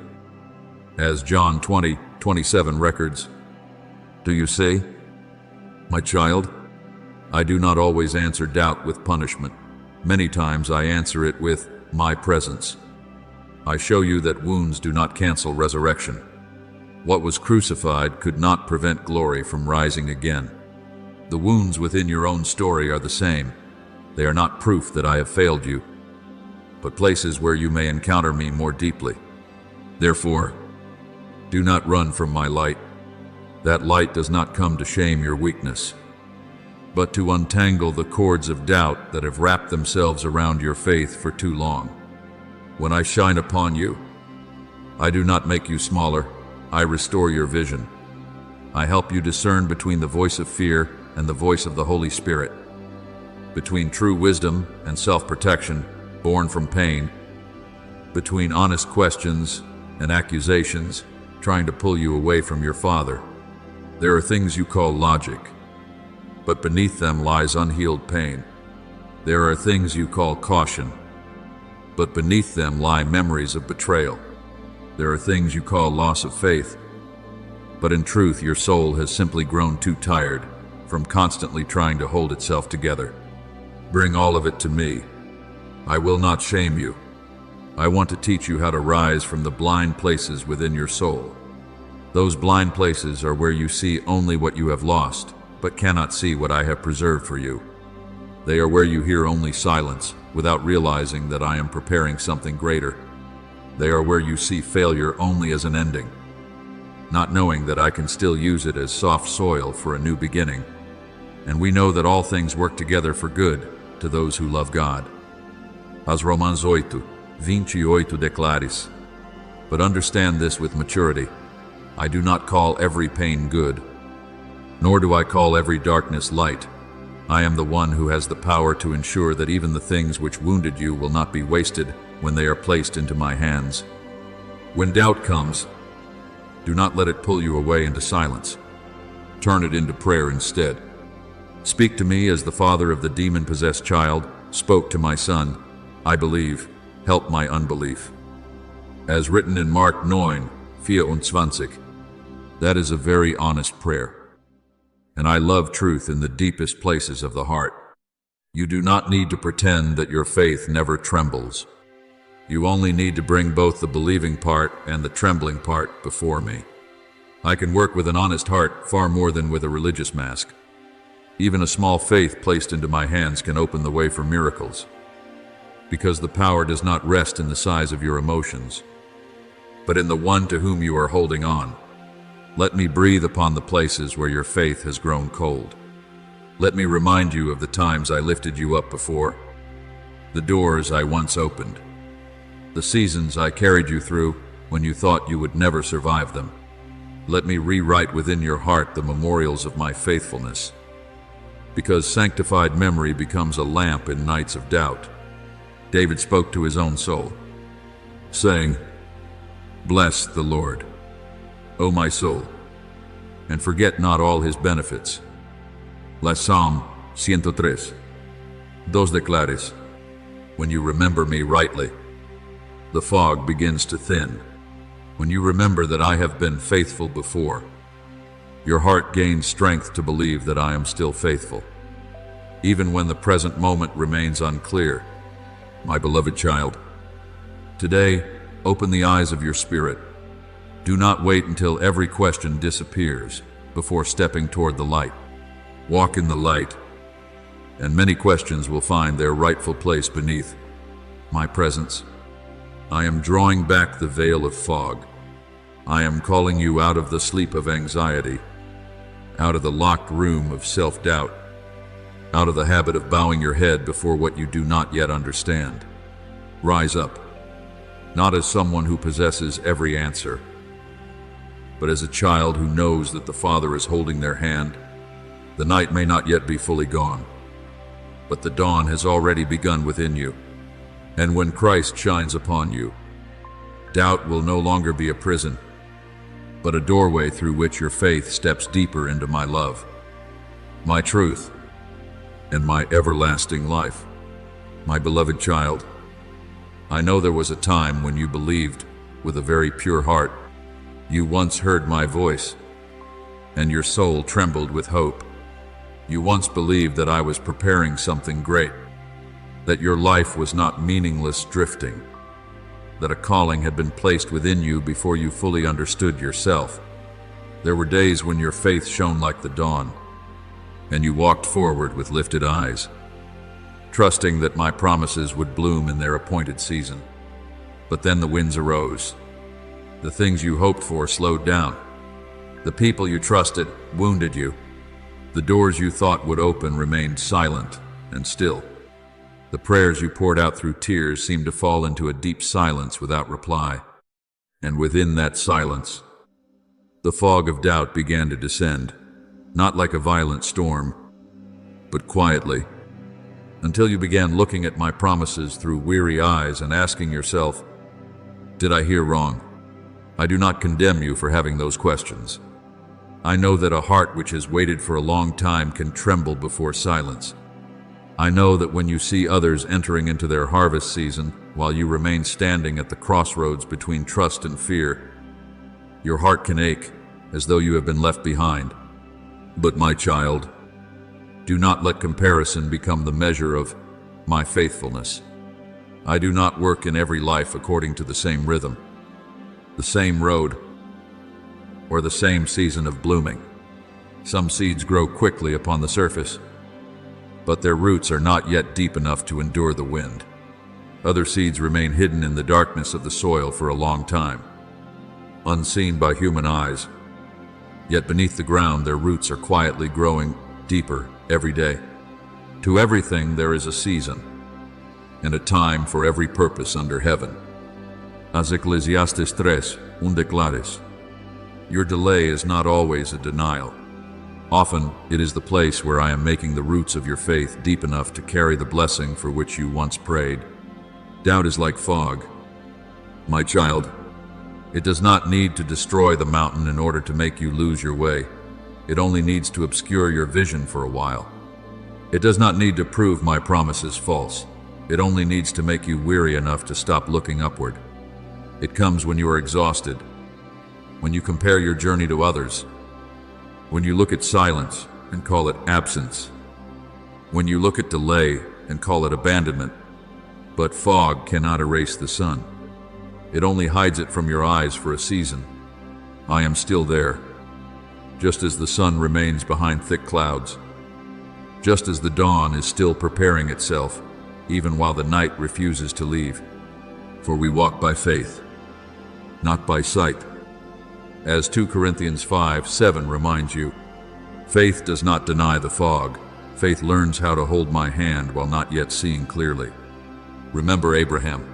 As John 20:27 records, do you see? My child, I do not always answer doubt with punishment. Many times I answer it with my presence. I show you that wounds do not cancel resurrection. What was crucified could not prevent glory from rising again. The wounds within your own story are the same. They are not proof that I have failed you, but places where you may encounter me more deeply. Therefore, do not run from my light. That light does not come to shame your weakness, but to untangle the cords of doubt that have wrapped themselves around your faith for too long. When I shine upon you, I do not make you smaller. I restore your vision. I help you discern between the voice of fear and the voice of the Holy Spirit, between true wisdom and self-protection born from pain, between honest questions and accusations trying to pull you away from your Father. There are things you call logic, but beneath them lies unhealed pain. There are things you call caution, but beneath them lie memories of betrayal. There are things you call loss of faith, but in truth your soul has simply grown too tired from constantly trying to hold itself together. Bring all of it to me. I will not shame you. I want to teach you how to rise from the blind places within your soul. Those blind places are where you see only what you have lost, but cannot see what I have preserved for you. They are where you hear only silence, without realizing that I am preparing something greater. They are where you see failure only as an ending, not knowing that I can still use it as soft soil for a new beginning. And we know that all things work together for good to those who love God. As Romans 8:28 declares. But understand this with maturity. I do not call every pain good. Nor do I call every darkness light. I am the one who has the power to ensure that even the things which wounded you will not be wasted when they are placed into my hands. When doubt comes, do not let it pull you away into silence. Turn it into prayer instead. Speak to me as the father of the demon-possessed child spoke to my son. I believe, help my unbelief. As written in Mark 9:24. That is a very honest prayer. And I love truth in the deepest places of the heart. You do not need to pretend that your faith never trembles. You only need to bring both the believing part and the trembling part before me. I can work with an honest heart far more than with a religious mask. Even a small faith placed into my hands can open the way for miracles, because the power does not rest in the size of your emotions, but in the one to whom you are holding on. Let me breathe upon the places where your faith has grown cold. Let me remind you of the times I lifted you up before, the doors I once opened, the seasons I carried you through when you thought you would never survive them. Let me rewrite within your heart the memorials of my faithfulness, because sanctified memory becomes a lamp in nights of doubt. David spoke to his own soul, saying, "Bless the Lord, O my soul, and forget not all his benefits." La Psalm 103. Dos declares, when you remember me rightly, the fog begins to thin. When you remember that I have been faithful before, your heart gains strength to believe that I am still faithful, even when the present moment remains unclear. My beloved child, today, open the eyes of your spirit. Do not wait until every question disappears before stepping toward the light. Walk in the light, and many questions will find their rightful place beneath my presence. I am drawing back the veil of fog. I am calling you out of the sleep of anxiety, out of the locked room of self-doubt, out of the habit of bowing your head before what you do not yet understand. Rise up, not as someone who possesses every answer, but as a child who knows that the Father is holding their hand. The night may not yet be fully gone, but the dawn has already begun within you. And when Christ shines upon you, doubt will no longer be a prison, but a doorway through which your faith steps deeper into my love, my truth, and my everlasting life. My beloved child, I know there was a time when you believed with a very pure heart. You once heard my voice, and your soul trembled with hope. You once believed that I was preparing something great, that your life was not meaningless drifting, that a calling had been placed within you before you fully understood yourself. There were days when your faith shone like the dawn, and you walked forward with lifted eyes, trusting that my promises would bloom in their appointed season. But then the winds arose. The things you hoped for slowed down. The people you trusted wounded you. The doors you thought would open remained silent and still. The prayers you poured out through tears seemed to fall into a deep silence without reply. And within that silence, the fog of doubt began to descend, not like a violent storm, but quietly, until you began looking at my promises through weary eyes and asking yourself, did I hear wrong? I do not condemn you for having those questions. I know that a heart which has waited for a long time can tremble before silence. I know that when you see others entering into their harvest season, while you remain standing at the crossroads between trust and fear, your heart can ache as though you have been left behind. But my child, do not let comparison become the measure of my faithfulness. I do not work in every life according to the same rhythm, the same road, or the same season of blooming. Some seeds grow quickly upon the surface, but their roots are not yet deep enough to endure the wind. Other seeds remain hidden in the darkness of the soil for a long time, unseen by human eyes. Yet beneath the ground their roots are quietly growing deeper every day. To everything there is a season, and a time for every purpose under heaven. As Ecclesiastes 3:1 declares, your delay is not always a denial. Often, it is the place where I am making the roots of your faith deep enough to carry the blessing for which you once prayed. Doubt is like fog. My child, it does not need to destroy the mountain in order to make you lose your way. It only needs to obscure your vision for a while. It does not need to prove my promises false. It only needs to make you weary enough to stop looking upward. It comes when you are exhausted, when you compare your journey to others, when you look at silence and call it absence, when you look at delay and call it abandonment. But fog cannot erase the sun. It only hides it from your eyes for a season. I am still there, just as the sun remains behind thick clouds, just as the dawn is still preparing itself, even while the night refuses to leave. For we walk by faith, not by sight. As 2 Corinthians 5:7 reminds you, faith does not deny the fog. Faith learns how to hold my hand while not yet seeing clearly. Remember Abraham,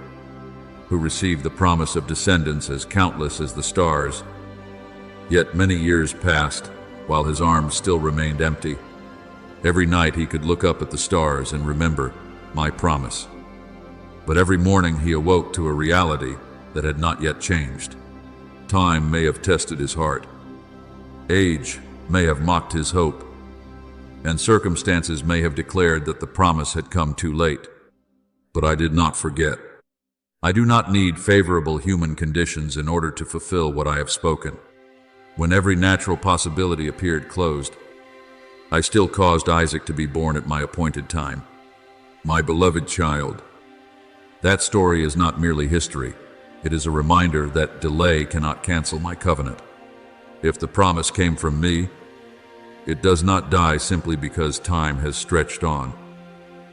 who received the promise of descendants as countless as the stars. Yet many years passed while his arms still remained empty. Every night he could look up at the stars and remember my promise. But every morning he awoke to a reality that had not yet changed. Time may have tested his heart. Age may have mocked his hope. And circumstances may have declared that the promise had come too late. But I did not forget. I do not need favorable human conditions in order to fulfill what I have spoken. When every natural possibility appeared closed, I still caused Isaac to be born at my appointed time. My beloved child. That story is not merely history. It is a reminder that delay cannot cancel my covenant. If the promise came from me, it does not die simply because time has stretched on.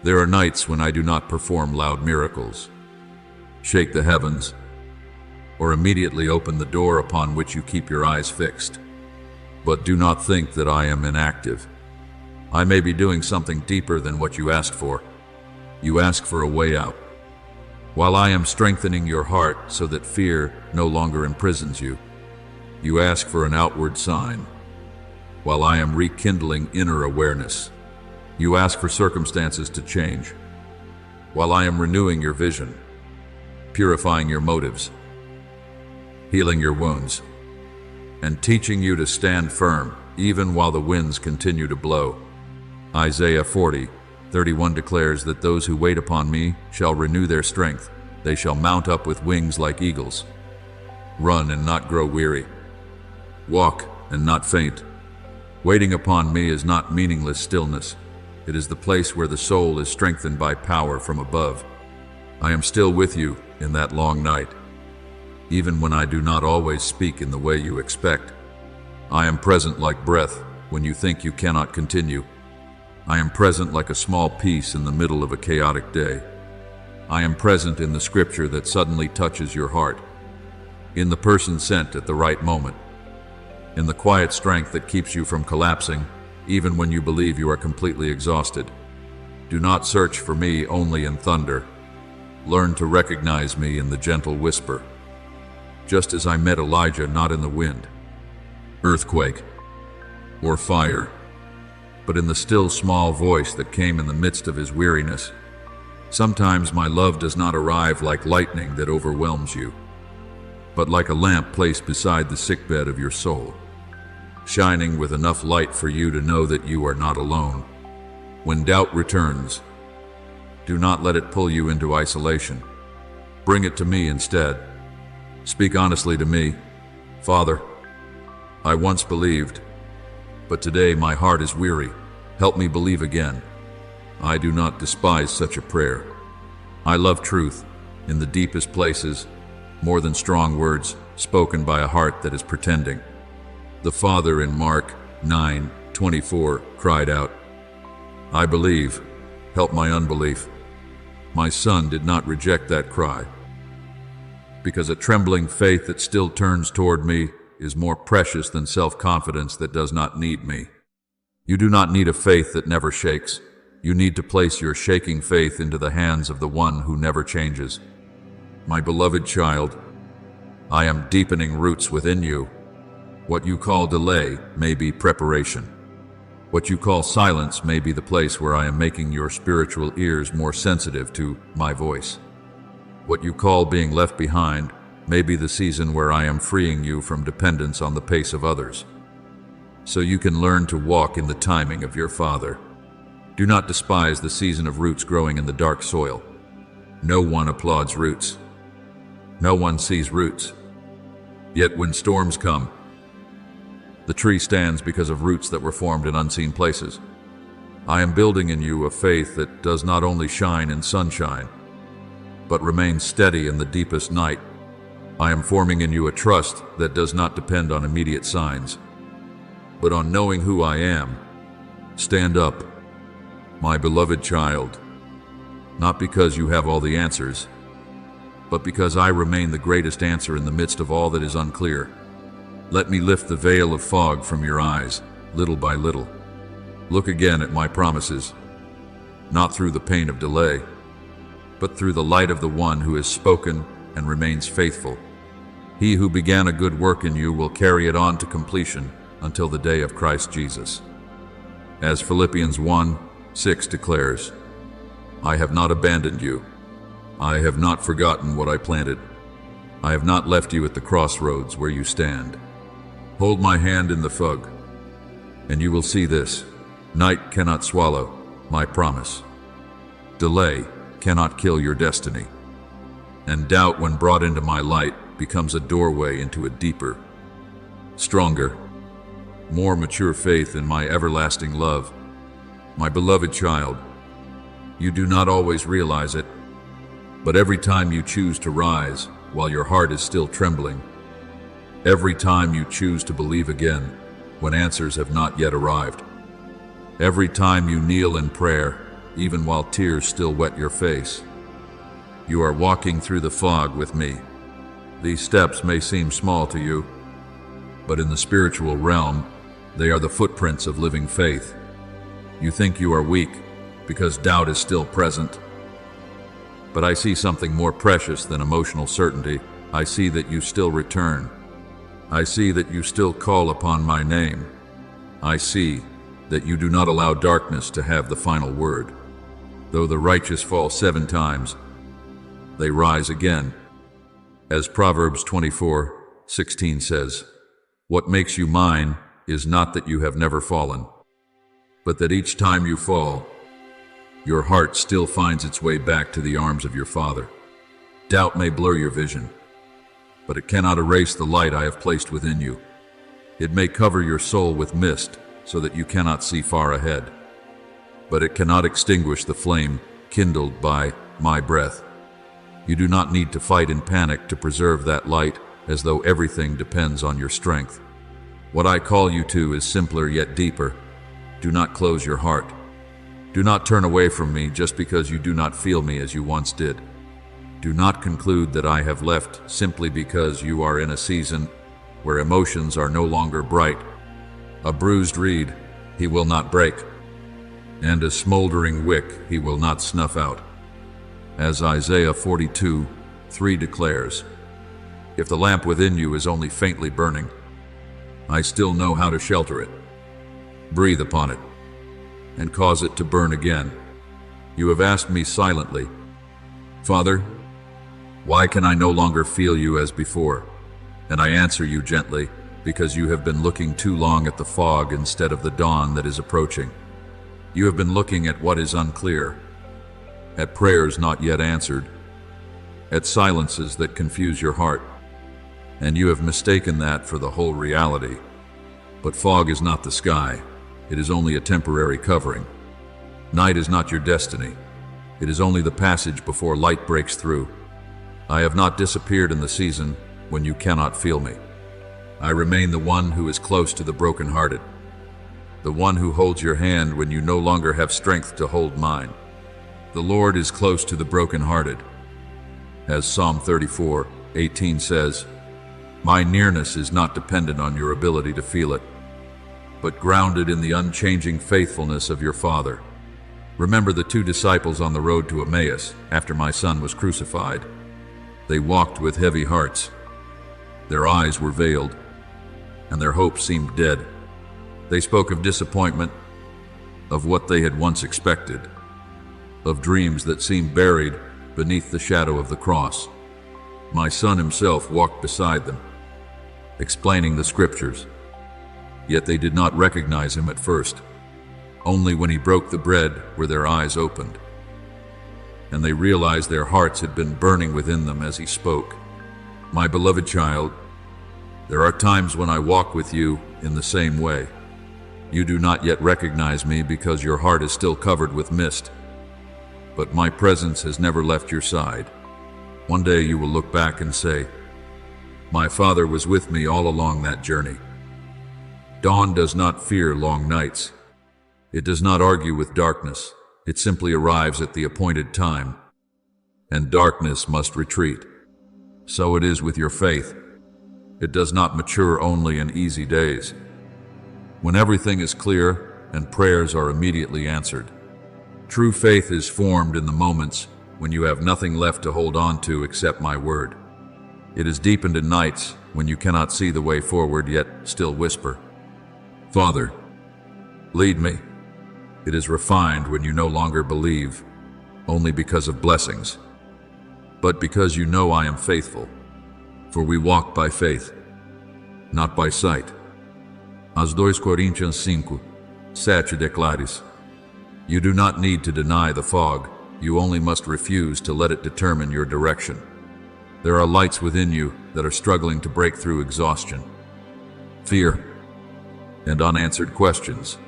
There are nights when I do not perform loud miracles, shake the heavens, or immediately open the door upon which you keep your eyes fixed. But do not think that I am inactive. I may be doing something deeper than what you asked for. You ask for a way out. While I am strengthening your heart so that fear no longer imprisons you, you ask for an outward sign. While I am rekindling inner awareness, you ask for circumstances to change. While I am renewing your vision, purifying your motives, healing your wounds, and teaching you to stand firm even while the winds continue to blow. Isaiah 40:31 declares that those who wait upon me shall renew their strength. They shall mount up with wings like eagles. Run and not grow weary. Walk and not faint. Waiting upon me is not meaningless stillness. It is the place where the soul is strengthened by power from above. I am still with you in that long night, even when I do not always speak in the way you expect. I am present like breath when you think you cannot continue. I am present like a small piece in the middle of a chaotic day. I am present in the scripture that suddenly touches your heart, in the person sent at the right moment, in the quiet strength that keeps you from collapsing even when you believe you are completely exhausted. Do not search for me only in thunder. Learn to recognize me in the gentle whisper, just as I met Elijah not in the wind, earthquake, or fire, but in the still small voice that came in the midst of his weariness. Sometimes my love does not arrive like lightning that overwhelms you, but like a lamp placed beside the sickbed of your soul, shining with enough light for you to know that you are not alone. When doubt returns, do not let it pull you into isolation. Bring it to me instead. Speak honestly to me. Father, I once believed, but today my heart is weary. Help me believe again. I do not despise such a prayer. I love truth in the deepest places, more than strong words spoken by a heart that is pretending. The Father in Mark 9:24 cried out, I believe, help my unbelief. My son did not reject that cry, because a trembling faith that still turns toward me is more precious than self-confidence that does not need me. You do not need a faith that never shakes. You need to place your shaking faith into the hands of the one who never changes. My beloved child, I am deepening roots within you. What you call delay may be preparation. What you call silence may be the place where I am making your spiritual ears more sensitive to my voice. What you call being left behind may be the season where I am freeing you from dependence on the pace of others, so you can learn to walk in the timing of your Father. Do not despise the season of roots growing in the dark soil. No one applauds roots. No one sees roots. Yet when storms come, the tree stands because of roots that were formed in unseen places. I am building in you a faith that does not only shine in sunshine, but remains steady in the deepest night. I am forming in you a trust that does not depend on immediate signs, but on knowing who I am. Stand up, my beloved child, not because you have all the answers, but because I remain the greatest answer in the midst of all that is unclear. Let me lift the veil of fog from your eyes, little by little. Look again at my promises, not through the pain of delay, but through the light of the one who has spoken and remains faithful. He who began a good work in you will carry it on to completion until the day of Christ Jesus. As Philippians 1:6 declares, I have not abandoned you. I have not forgotten what I planted. I have not left you at the crossroads where you stand. Hold my hand in the fog, and you will see this. Night cannot swallow my promise. Delay cannot kill your destiny. And doubt, when brought into my light, becomes a doorway into a deeper, stronger, more mature faith in my everlasting love. My beloved child, you do not always realize it, but every time you choose to rise while your heart is still trembling, every time you choose to believe again when answers have not yet arrived, every time you kneel in prayer even while tears still wet your face, you are walking through the fog with me. These steps may seem small to you, but in the spiritual realm, they are the footprints of living faith. You think you are weak because doubt is still present, but I see something more precious than emotional certainty. I see that you still return. I see that you still call upon my name. I see that you do not allow darkness to have the final word. Though the righteous fall 7 times, they rise again. As Proverbs 24:16 says, what makes you mine is not that you have never fallen, but that each time you fall, your heart still finds its way back to the arms of your Father. Doubt may blur your vision, but it cannot erase the light I have placed within you. It may cover your soul with mist so that you cannot see far ahead, but it cannot extinguish the flame kindled by my breath. You do not need to fight in panic to preserve that light, as though everything depends on your strength. What I call you to is simpler yet deeper. Do not close your heart. Do not turn away from me just because you do not feel me as you once did. Do not conclude that I have left simply because you are in a season where emotions are no longer bright. A bruised reed he will not break, and a smoldering wick he will not snuff out. As Isaiah 42:3 declares, if the lamp within you is only faintly burning, I still know how to shelter it. Breathe upon it and cause it to burn again. You have asked me silently, Father, why can I no longer feel you as before? And I answer you gently, because you have been looking too long at the fog instead of the dawn that is approaching. You have been looking at what is unclear, at prayers not yet answered, at silences that confuse your heart, and you have mistaken that for the whole reality. But fog is not the sky. It is only a temporary covering. Night is not your destiny. It is only the passage before light breaks through. I have not disappeared in the season when you cannot feel me. I remain the one who is close to the brokenhearted, the one who holds your hand when you no longer have strength to hold mine. The Lord is close to the brokenhearted. As Psalm 34:18 says, my nearness is not dependent on your ability to feel it, but grounded in the unchanging faithfulness of your Father. Remember the 2 disciples on the road to Emmaus after my son was crucified. They walked with heavy hearts. Their eyes were veiled, and their hope seemed dead. They spoke of disappointment, of what they had once expected, of dreams that seemed buried beneath the shadow of the cross. My son himself walked beside them, explaining the scriptures. Yet they did not recognize him at first. Only when he broke the bread were their eyes opened, and they realized their hearts had been burning within them as he spoke. My beloved child, there are times when I walk with you in the same way. You do not yet recognize me because your heart is still covered with mist, but my presence has never left your side. One day you will look back and say, my Father was with me all along that journey. Dawn does not fear long nights. It does not argue with darkness. It simply arrives at the appointed time, and darkness must retreat. So it is with your faith. It does not mature only in easy days, when everything is clear and prayers are immediately answered. True faith is formed in the moments when you have nothing left to hold on to except my word. It is deepened in nights when you cannot see the way forward yet still whisper, Father, lead me. It is refined when you no longer believe only because of blessings, but because you know I am faithful. For we walk by faith, not by sight. As 2 Coríntios 5:7 declares, you do not need to deny the fog, you only must refuse to let it determine your direction. There are lights within you that are struggling to break through exhaustion, fear, and unanswered questions.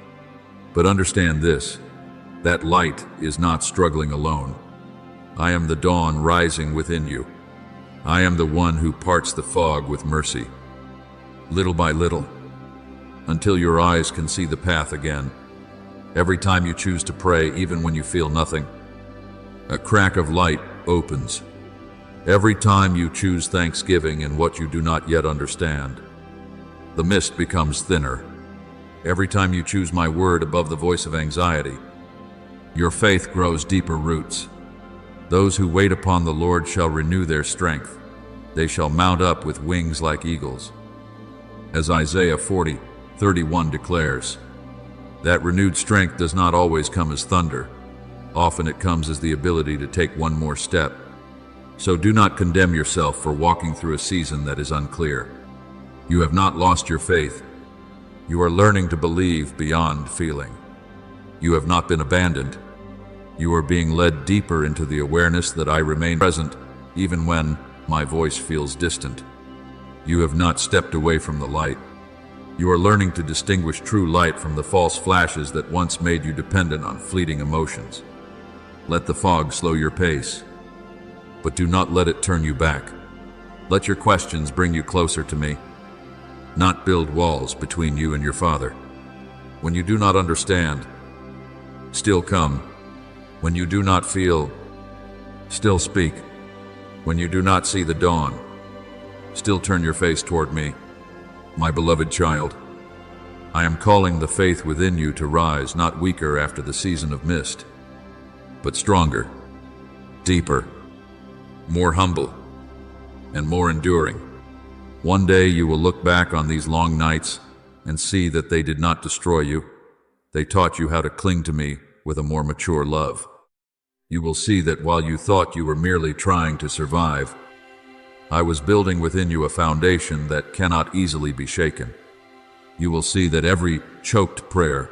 But understand this, that light is not struggling alone. I am the dawn rising within you. I am the one who parts the fog with mercy, little by little, until your eyes can see the path again. Every time you choose to pray, even when you feel nothing, a crack of light opens. Every time you choose thanksgiving in what you do not yet understand, the mist becomes thinner. Every time you choose my word above the voice of anxiety, your faith grows deeper roots. Those who wait upon the Lord shall renew their strength. They shall mount up with wings like eagles. As Isaiah 40:31 declares, that renewed strength does not always come as thunder. Often it comes as the ability to take one more step. So do not condemn yourself for walking through a season that is unclear. You have not lost your faith. You are learning to believe beyond feeling. You have not been abandoned. You are being led deeper into the awareness that I remain present even when my voice feels distant. You have not stepped away from the light. You are learning to distinguish true light from the false flashes that once made you dependent on fleeting emotions. Let the fog slow your pace, but do not let it turn you back. Let your questions bring you closer to me, not build walls between you and your Father. When you do not understand, still come. When you do not feel, still speak. When you do not see the dawn, still turn your face toward me. My beloved child, I am calling the faith within you to rise, not weaker after the season of mist, but stronger, deeper, more humble, and more enduring. One day you will look back on these long nights and see that they did not destroy you. They taught you how to cling to me with a more mature love. You will see that while you thought you were merely trying to survive, I was building within you a foundation that cannot easily be shaken. You will see that every choked prayer,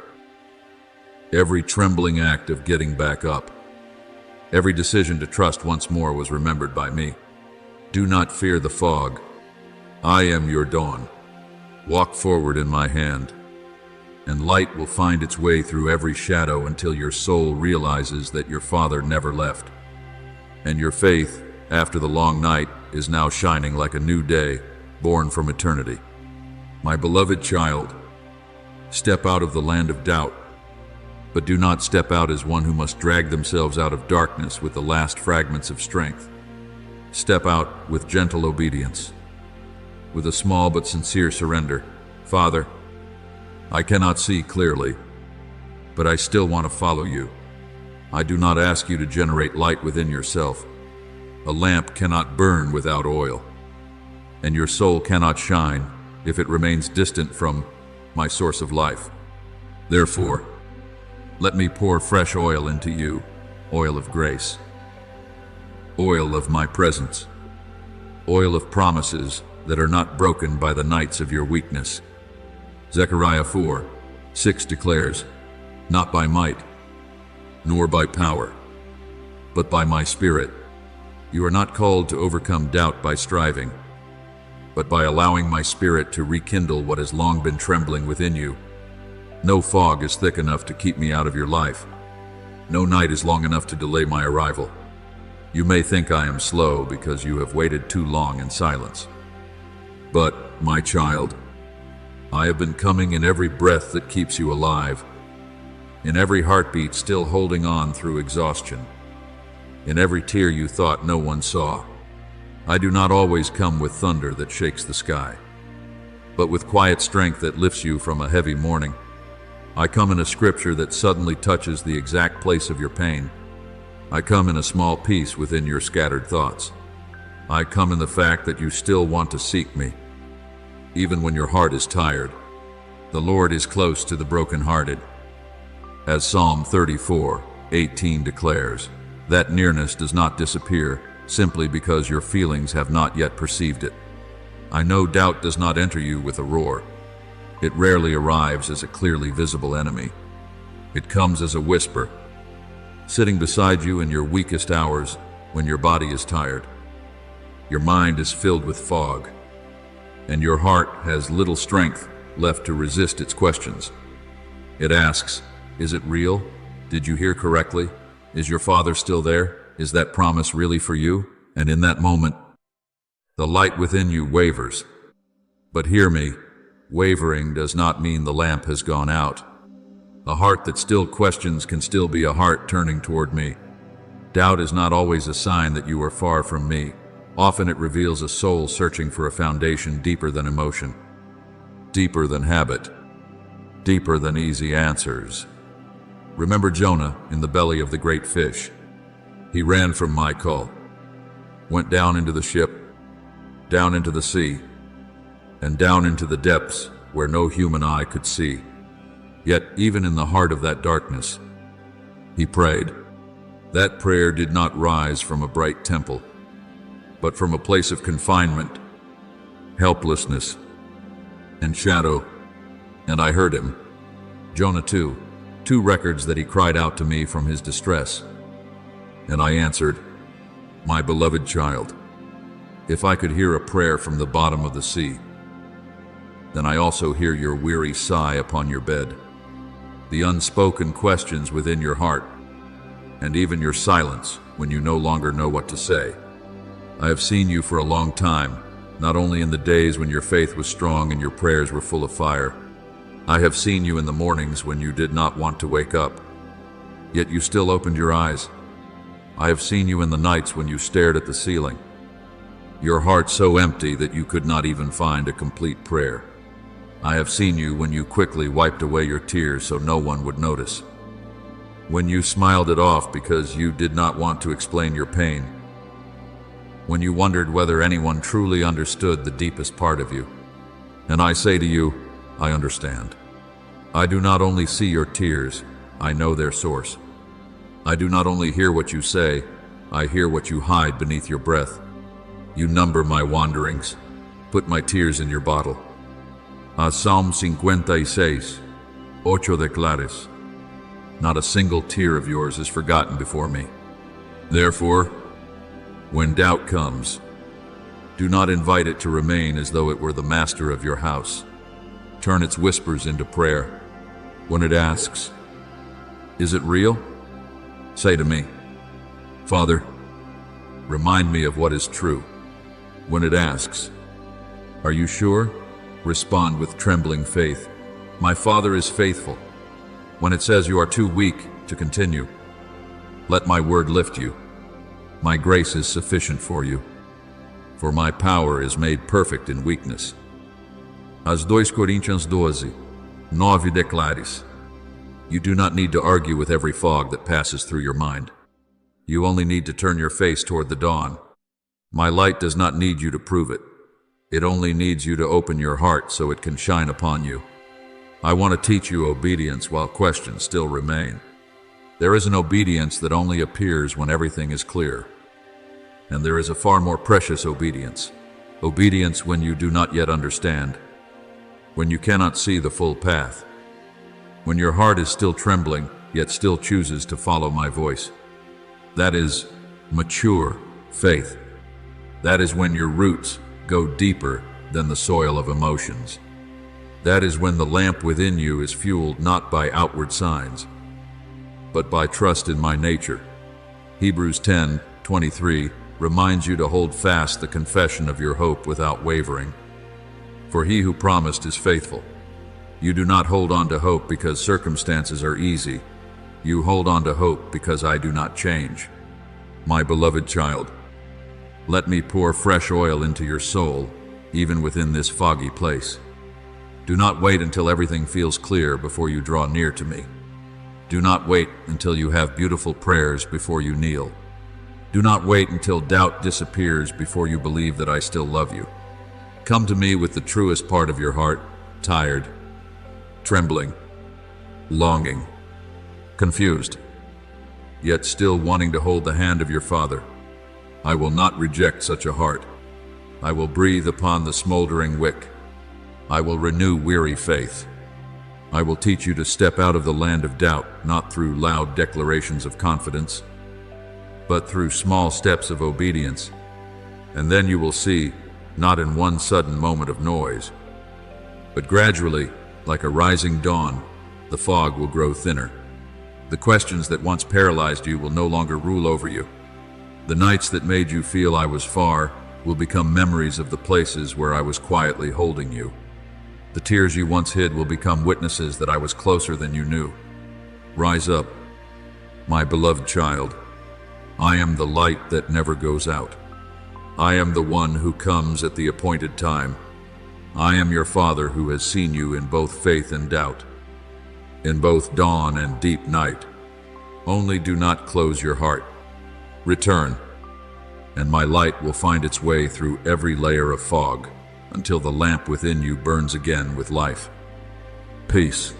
every trembling act of getting back up, every decision to trust once more was remembered by me. Do not fear the fog. I am your dawn. Walk forward in my hand, and light will find its way through every shadow until your soul realizes that your Father never left. And your faith, after the long night, is now shining like a new day, born from eternity. My beloved child, step out of the land of doubt, but do not step out as one who must drag themselves out of darkness with the last fragments of strength. Step out with gentle obedience, with a small but sincere surrender. Father, I cannot see clearly, but I still want to follow you. I do not ask you to generate light within yourself. A lamp cannot burn without oil, and your soul cannot shine if it remains distant from my source of life. Therefore, Let me pour fresh oil into you, oil of grace, oil of my presence, oil of promises that are not broken by the nights of your weakness. Zechariah 4:6 declares, "Not by might, nor by power, but by my Spirit." You are not called to overcome doubt by striving, but by allowing my Spirit to rekindle what has long been trembling within you. No fog is thick enough to keep me out of your life. No night is long enough to delay my arrival. You may think I am slow because you have waited too long in silence. But, my child, I have been coming in every breath that keeps you alive, in every heartbeat still holding on through exhaustion, in every tear you thought no one saw. I do not always come with thunder that shakes the sky, but with quiet strength that lifts you from a heavy morning. I come in a scripture that suddenly touches the exact place of your pain. I come in a small piece within your scattered thoughts. I come in the fact that you still want to seek me, even when your heart is tired. The Lord is close to the brokenhearted. As Psalm 34:18 declares, that nearness does not disappear simply because your feelings have not yet perceived it. I know doubt does not enter you with a roar. It rarely arrives as a clearly visible enemy. It comes as a whisper, sitting beside you in your weakest hours when your body is tired. Your mind is filled with fog, and your heart has little strength left to resist its questions. It asks, is it real? Did you hear correctly? Is your Father still there? Is that promise really for you? And in that moment, the light within you wavers. But hear me, wavering does not mean the lamp has gone out. A heart that still questions can still be a heart turning toward me. Doubt is not always a sign that you are far from me. Often it reveals a soul searching for a foundation deeper than emotion, deeper than habit, deeper than easy answers. Remember Jonah in the belly of the great fish. He ran from my call, went down into the ship, down into the sea, and down into the depths where no human eye could see. Yet even in the heart of that darkness, he prayed. That prayer did not rise from a bright temple, but from a place of confinement, helplessness, and shadow. And I heard him. Jonah 2 records that he cried out to me from his distress. And I answered, my beloved child, if I could hear a prayer from the bottom of the sea, then I also hear your weary sigh upon your bed, the unspoken questions within your heart, and even your silence when you no longer know what to say. I have seen you for a long time, not only in the days when your faith was strong and your prayers were full of fire. I have seen you in the mornings when you did not want to wake up, yet you still opened your eyes. I have seen you in the nights when you stared at the ceiling, your heart so empty that you could not even find a complete prayer. I have seen you when you quickly wiped away your tears so no one would notice, when you smiled it off because you did not want to explain your pain, when you wondered whether anyone truly understood the deepest part of you. And I say to you, I understand. I do not only see your tears, I know their source. I do not only hear what you say, I hear what you hide beneath your breath. You number my wanderings, put my tears in your bottle. Psalm 56, 8 declares, not a single tear of yours is forgotten before me. Therefore, when doubt comes, do not invite it to remain as though it were the master of your house. Turn its whispers into prayer. When it asks, is it real? Say to me, Father, remind me of what is true. When it asks, are you sure? Respond with trembling faith. My Father is faithful. When it says you are too weak to continue, let my word lift you. My grace is sufficient for you, for my power is made perfect in weakness. As 2 Coríntios 12:9 declares, you do not need to argue with every fog that passes through your mind. You only need to turn your face toward the dawn. My light does not need you to prove it. It only needs you to open your heart so it can shine upon you. I want to teach you obedience while questions still remain. There is an obedience that only appears when everything is clear. And there is a far more precious obedience. Obedience when you do not yet understand, when you cannot see the full path, when your heart is still trembling, yet still chooses to follow my voice. That is mature faith. That is when your roots go deeper than the soil of emotions. That is when the lamp within you is fueled not by outward signs, but by trust in my nature. Hebrews 10:23 reminds you to hold fast the confession of your hope without wavering. For he who promised is faithful. You do not hold on to hope because circumstances are easy. You hold on to hope because I do not change. My beloved child, let me pour fresh oil into your soul, even within this foggy place. Do not wait until everything feels clear before you draw near to me. Do not wait until you have beautiful prayers before you kneel. Do not wait until doubt disappears before you believe that I still love you. Come to me with the truest part of your heart, tired, trembling, longing, confused, yet still wanting to hold the hand of your Father. I will not reject such a heart. I will breathe upon the smoldering wick. I will renew weary faith. I will teach you to step out of the land of doubt, not through loud declarations of confidence, but through small steps of obedience. And then you will see, not in one sudden moment of noise, but gradually, like a rising dawn, the fog will grow thinner. The questions that once paralyzed you will no longer rule over you. The nights that made you feel I was far will become memories of the places where I was quietly holding you. The tears you once hid will become witnesses that I was closer than you knew. Rise up, my beloved child. I am the light that never goes out. I am the one who comes at the appointed time. I am your Father who has seen you in both faith and doubt, in both dawn and deep night. Only do not close your heart. Return, and my light will find its way through every layer of fog until the lamp within you burns again with life, peace,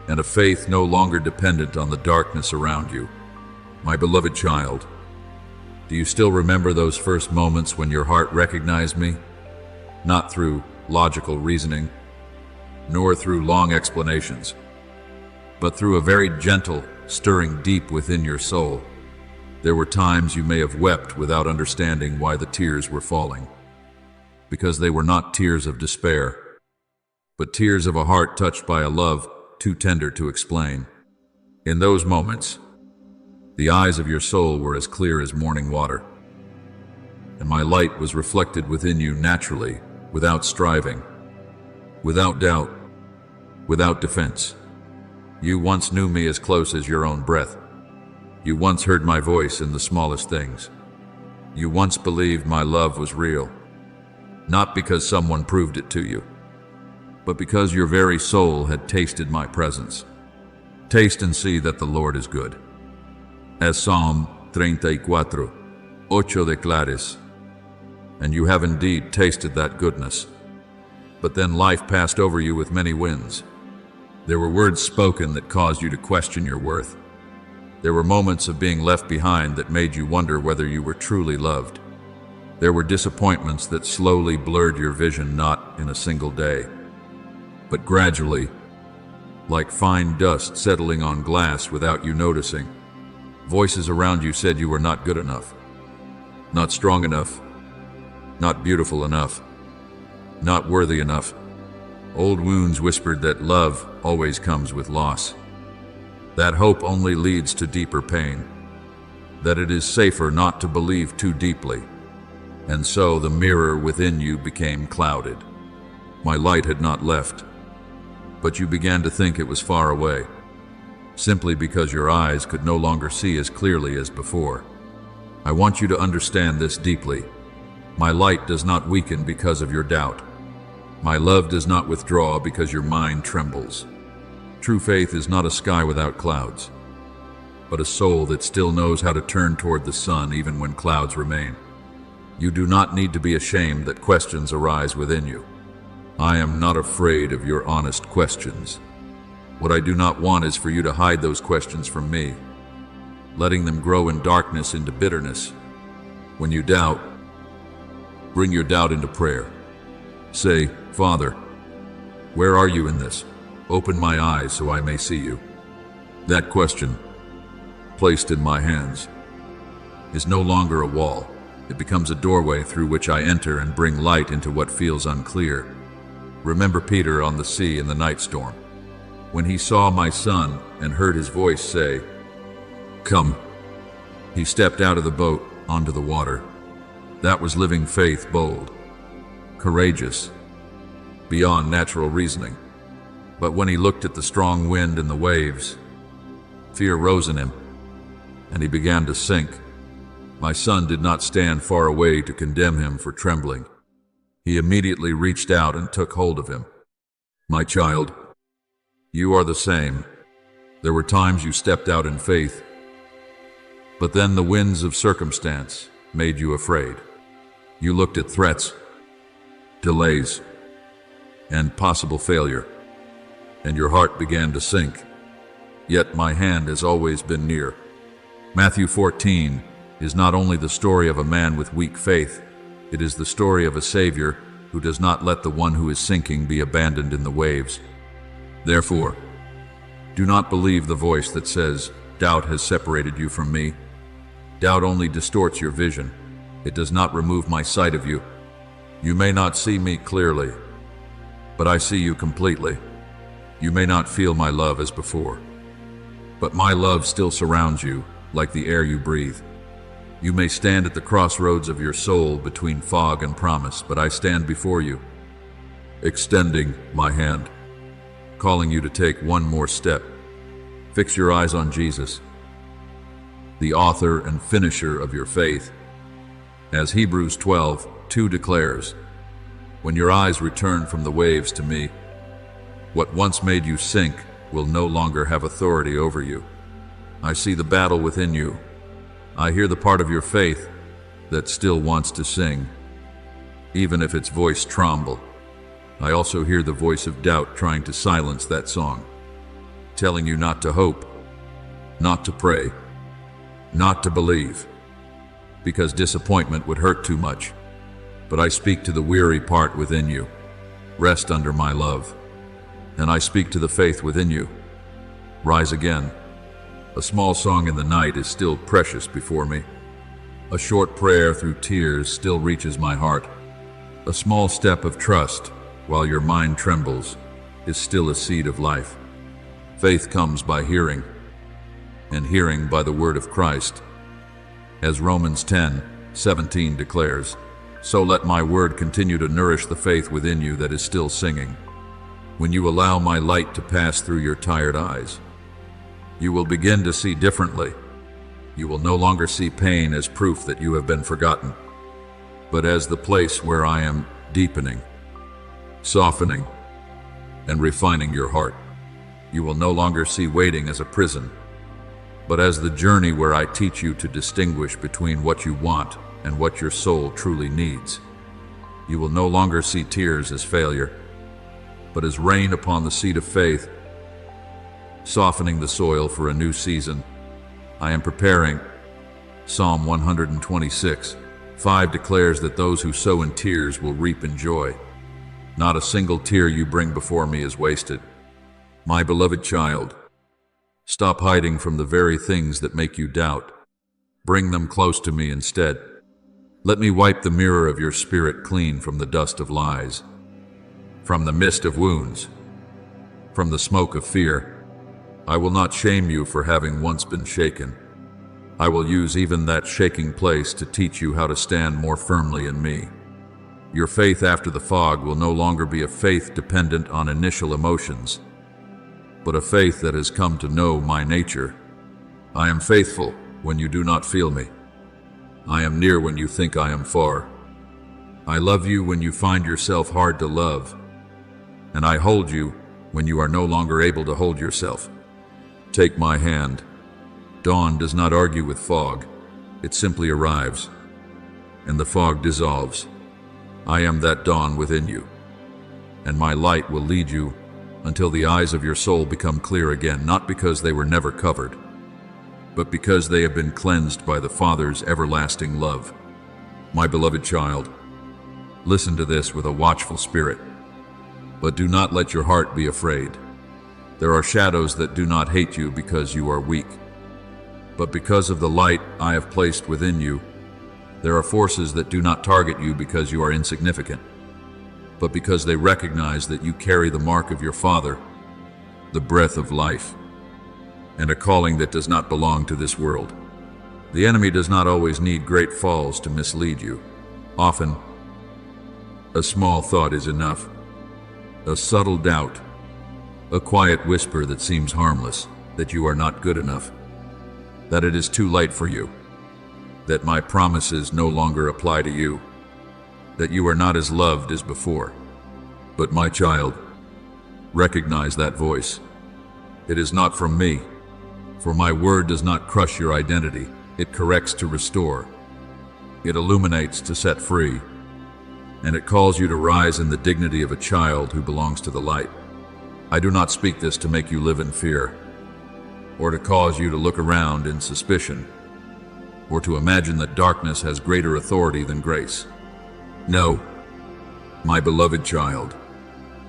and a faith no longer dependent on the darkness around you. My beloved child, do you still remember those first moments when your heart recognized me? Not through logical reasoning, nor through long explanations, but through a very gentle stirring deep within your soul. There were times you may have wept without understanding why the tears were falling, because they were not tears of despair, but tears of a heart touched by a love too tender to explain. In those moments, the eyes of your soul were as clear as morning water, and my light was reflected within you naturally, without striving, without doubt, without defense. You once knew me as close as your own breath. You once heard my voice in the smallest things. You once believed my love was real, not because someone proved it to you, but because your very soul had tasted my presence. Taste and see that the Lord is good. As Psalm 34:8 declares, and you have indeed tasted that goodness. But then life passed over you with many winds. There were words spoken that caused you to question your worth. There were moments of being left behind that made you wonder whether you were truly loved. There were disappointments that slowly blurred your vision, not in a single day, but gradually, like fine dust settling on glass without you noticing. Voices around you said you were not good enough, not strong enough, not beautiful enough, not worthy enough. Old wounds whispered that love always comes with loss, that hope only leads to deeper pain, that it is safer not to believe too deeply. And so the mirror within you became clouded. My light had not left, but you began to think it was far away, simply because your eyes could no longer see as clearly as before. I want you to understand this deeply. My light does not weaken because of your doubt. My love does not withdraw because your mind trembles. True faith is not a sky without clouds, but a soul that still knows how to turn toward the sun even when clouds remain. You do not need to be ashamed that questions arise within you. I am not afraid of your honest questions. What I do not want is for you to hide those questions from me, letting them grow in darkness into bitterness. When you doubt, bring your doubt into prayer. Say, Father, where are you in this? Open my eyes so I may see you. That question, placed in my hands, is no longer a wall. It becomes a doorway through which I enter and bring light into what feels unclear. Remember Peter on the sea in the night storm. When he saw my son and heard his voice say, "Come," he stepped out of the boat onto the water. That was living faith, bold, courageous, beyond natural reasoning. But when he looked at the strong wind and the waves, fear rose in him, and he began to sink. My son did not stand far away to condemn him for trembling. He immediately reached out and took hold of him. My child, you are the same. There were times you stepped out in faith, but then the winds of circumstance made you afraid. You looked at threats, delays, and possible failure, and your heart began to sink. Yet my hand has always been near. Matthew 14 is not only the story of a man with weak faith, it is the story of a Savior who does not let the one who is sinking be abandoned in the waves. Therefore, do not believe the voice that says, "Doubt has separated you from me." Doubt only distorts your vision. It does not remove my sight of you. You may not see me clearly, but I see you completely. You may not feel my love as before, but my love still surrounds you like the air you breathe. You may stand at the crossroads of your soul between fog and promise, but I stand before you, extending my hand, calling you to take one more step. Fix your eyes on Jesus, the author and finisher of your faith. As Hebrews 12:2 declares, when your eyes return from the waves to me, what once made you sink will no longer have authority over you. I see the battle within you. I hear the part of your faith that still wants to sing, even if its voice tremble. I also hear the voice of doubt trying to silence that song, telling you not to hope, not to pray, not to believe, because disappointment would hurt too much. But I speak to the weary part within you, rest under my love. And I speak to the faith within you, rise again. A small song in the night is still precious before me. A short prayer through tears still reaches my heart. A small step of trust while your mind trembles is still a seed of life. Faith comes by hearing, and hearing by the word of Christ. As Romans 10:17 declares, so let my word continue to nourish the faith within you that is still singing. When you allow my light to pass through your tired eyes, you will begin to see differently. You will no longer see pain as proof that you have been forgotten, but as the place where I am deepening, softening, and refining your heart. You will no longer see waiting as a prison, but as the journey where I teach you to distinguish between what you want and what your soul truly needs. You will no longer see tears as failure, but as rain upon the seed of faith, softening the soil for a new season. I am preparing. Psalm 126:5 declares that those who sow in tears will reap in joy. Not a single tear you bring before me is wasted. My beloved child, stop hiding from the very things that make you doubt. Bring them close to me instead. Let me wipe the mirror of your spirit clean from the dust of lies, from the mist of wounds, from the smoke of fear. I will not shame you for having once been shaken. I will use even that shaking place to teach you how to stand more firmly in me. Your faith after the fog will no longer be a faith dependent on initial emotions, but a faith that has come to know my nature. I am faithful when you do not feel me. I am near when you think I am far. I love you when you find yourself hard to love, and I hold you when you are no longer able to hold yourself. Take my hand. Dawn does not argue with fog. It simply arrives, and the fog dissolves. I am that dawn within you, and my light will lead you until the eyes of your soul become clear again, not because they were never covered, but because they have been cleansed by the Father's everlasting love. My beloved child, listen to this with a watchful spirit, but do not let your heart be afraid. There are shadows that do not hate you because you are weak, but because of the light I have placed within you. There are forces that do not target you because you are insignificant, but because they recognize that you carry the mark of your Father, the breath of life, and a calling that does not belong to this world. The enemy does not always need great falls to mislead you. Often, a small thought is enough, a subtle doubt, a quiet whisper that seems harmless, that you are not good enough, that it is too late for you, that my promises no longer apply to you, that you are not as loved as before. But my child, recognize that voice. It is not from me, for my word does not crush your identity. It corrects to restore. It illuminates to set free. And it calls you to rise in the dignity of a child who belongs to the light. I do not speak this to make you live in fear, or to cause you to look around in suspicion, or to imagine that darkness has greater authority than grace. No, my beloved child,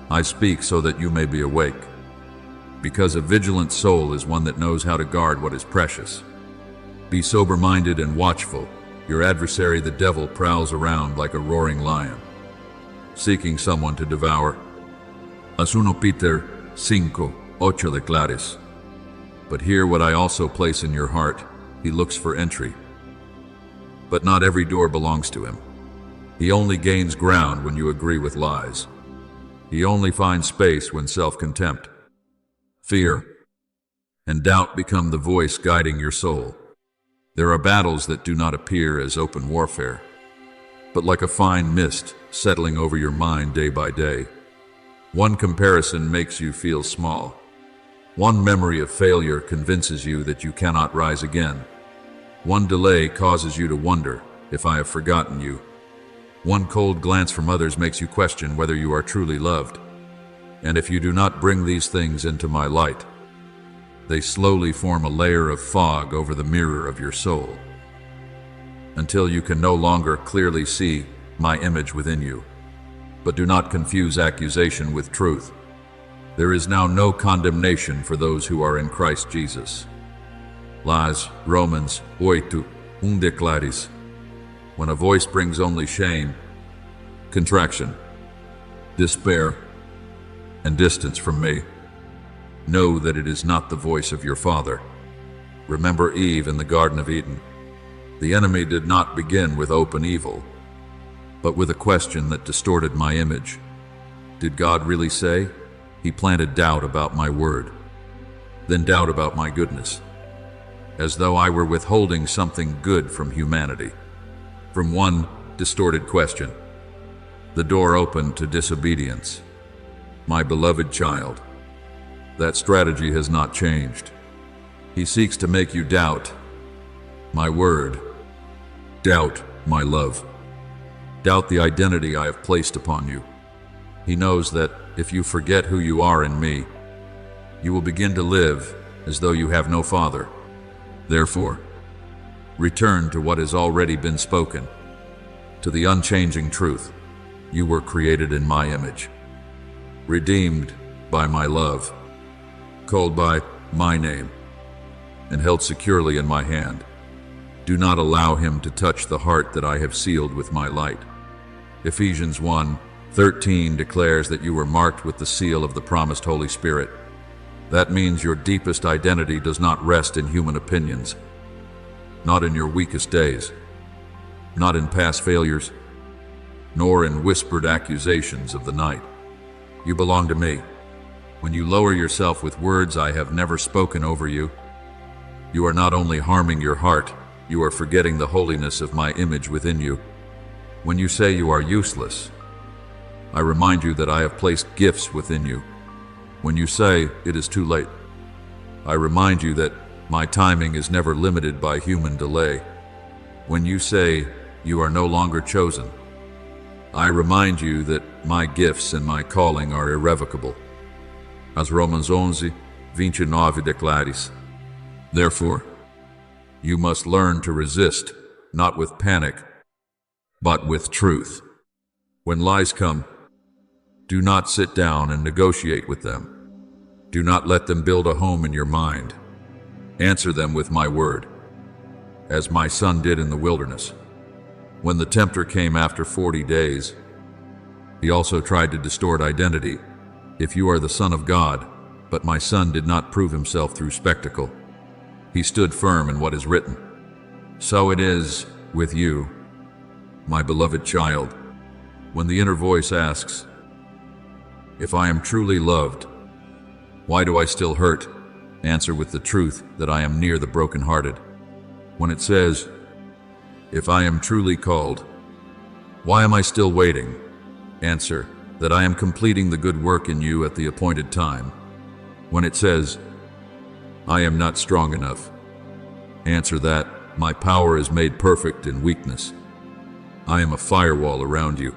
I speak so that you may be awake, because a vigilant soul is one that knows how to guard what is precious. Be sober-minded and watchful. Your adversary, the devil, prowls around like a roaring lion, seeking someone to devour. As 1 Peter 5:8 declares, but hear what I also place in your heart. He looks for entry, but not every door belongs to him. He only gains ground when you agree with lies. He only finds space when self-contempt, fear, and doubt become the voice guiding your soul. There are battles that do not appear as open warfare, but like a fine mist settling over your mind day by day. One comparison makes you feel small. One memory of failure convinces you that you cannot rise again. One delay causes you to wonder if I have forgotten you. One cold glance from others makes you question whether you are truly loved. And if you do not bring these things into my light, they slowly form a layer of fog over the mirror of your soul, until you can no longer clearly see my image within you. But do not confuse accusation with truth. There is now no condemnation for those who are in Christ Jesus. Romans 8:1 declares, when a voice brings only shame, contraction, despair, and distance from me, know that it is not the voice of your Father. Remember Eve in the Garden of Eden. The enemy did not begin with open evil, but with a question that distorted my image. Did God really say? He planted doubt about my word, then doubt about my goodness, as though I were withholding something good from humanity. From one distorted question, the door opened to disobedience. My beloved child, that strategy has not changed. He seeks to make you doubt my word, doubt my love, doubt the identity I have placed upon you. He knows that if you forget who you are in me, you will begin to live as though you have no Father. Therefore, return to what has already been spoken, to the unchanging truth. You were created in my image, redeemed by my love, called by my name, and held securely in my hand. Do not allow him to touch the heart that I have sealed with my light. Ephesians 1:13 declares that you were marked with the seal of the promised Holy Spirit. That means your deepest identity does not rest in human opinions, not in your weakest days, not in past failures, nor in whispered accusations of the night. You belong to me. When you lower yourself with words I have never spoken over you, you are not only harming your heart, you are forgetting the holiness of my image within you. When you say you are useless, I remind you that I have placed gifts within you. When you say it is too late, I remind you that my timing is never limited by human delay. When you say you are no longer chosen, I remind you that my gifts and my calling are irrevocable. As Romans 11:29 declares. Therefore, you must learn to resist, not with panic, but with truth. When lies come, do not sit down and negotiate with them. Do not let them build a home in your mind. Answer them with my word, as my son did in the wilderness. When the tempter came after 40 days, he also tried to distort identity. If you are the Son of God, but my son did not prove himself through spectacle. He stood firm in what is written. So it is with you, my beloved child. When the inner voice asks, if I am truly loved, why do I still hurt? Answer with the truth that I am near the brokenhearted. When it says, if I am truly called, why am I still waiting? Answer that I am completing the good work in you at the appointed time. When it says, I am not strong enough, answer that my power is made perfect in weakness. I am a firewall around you.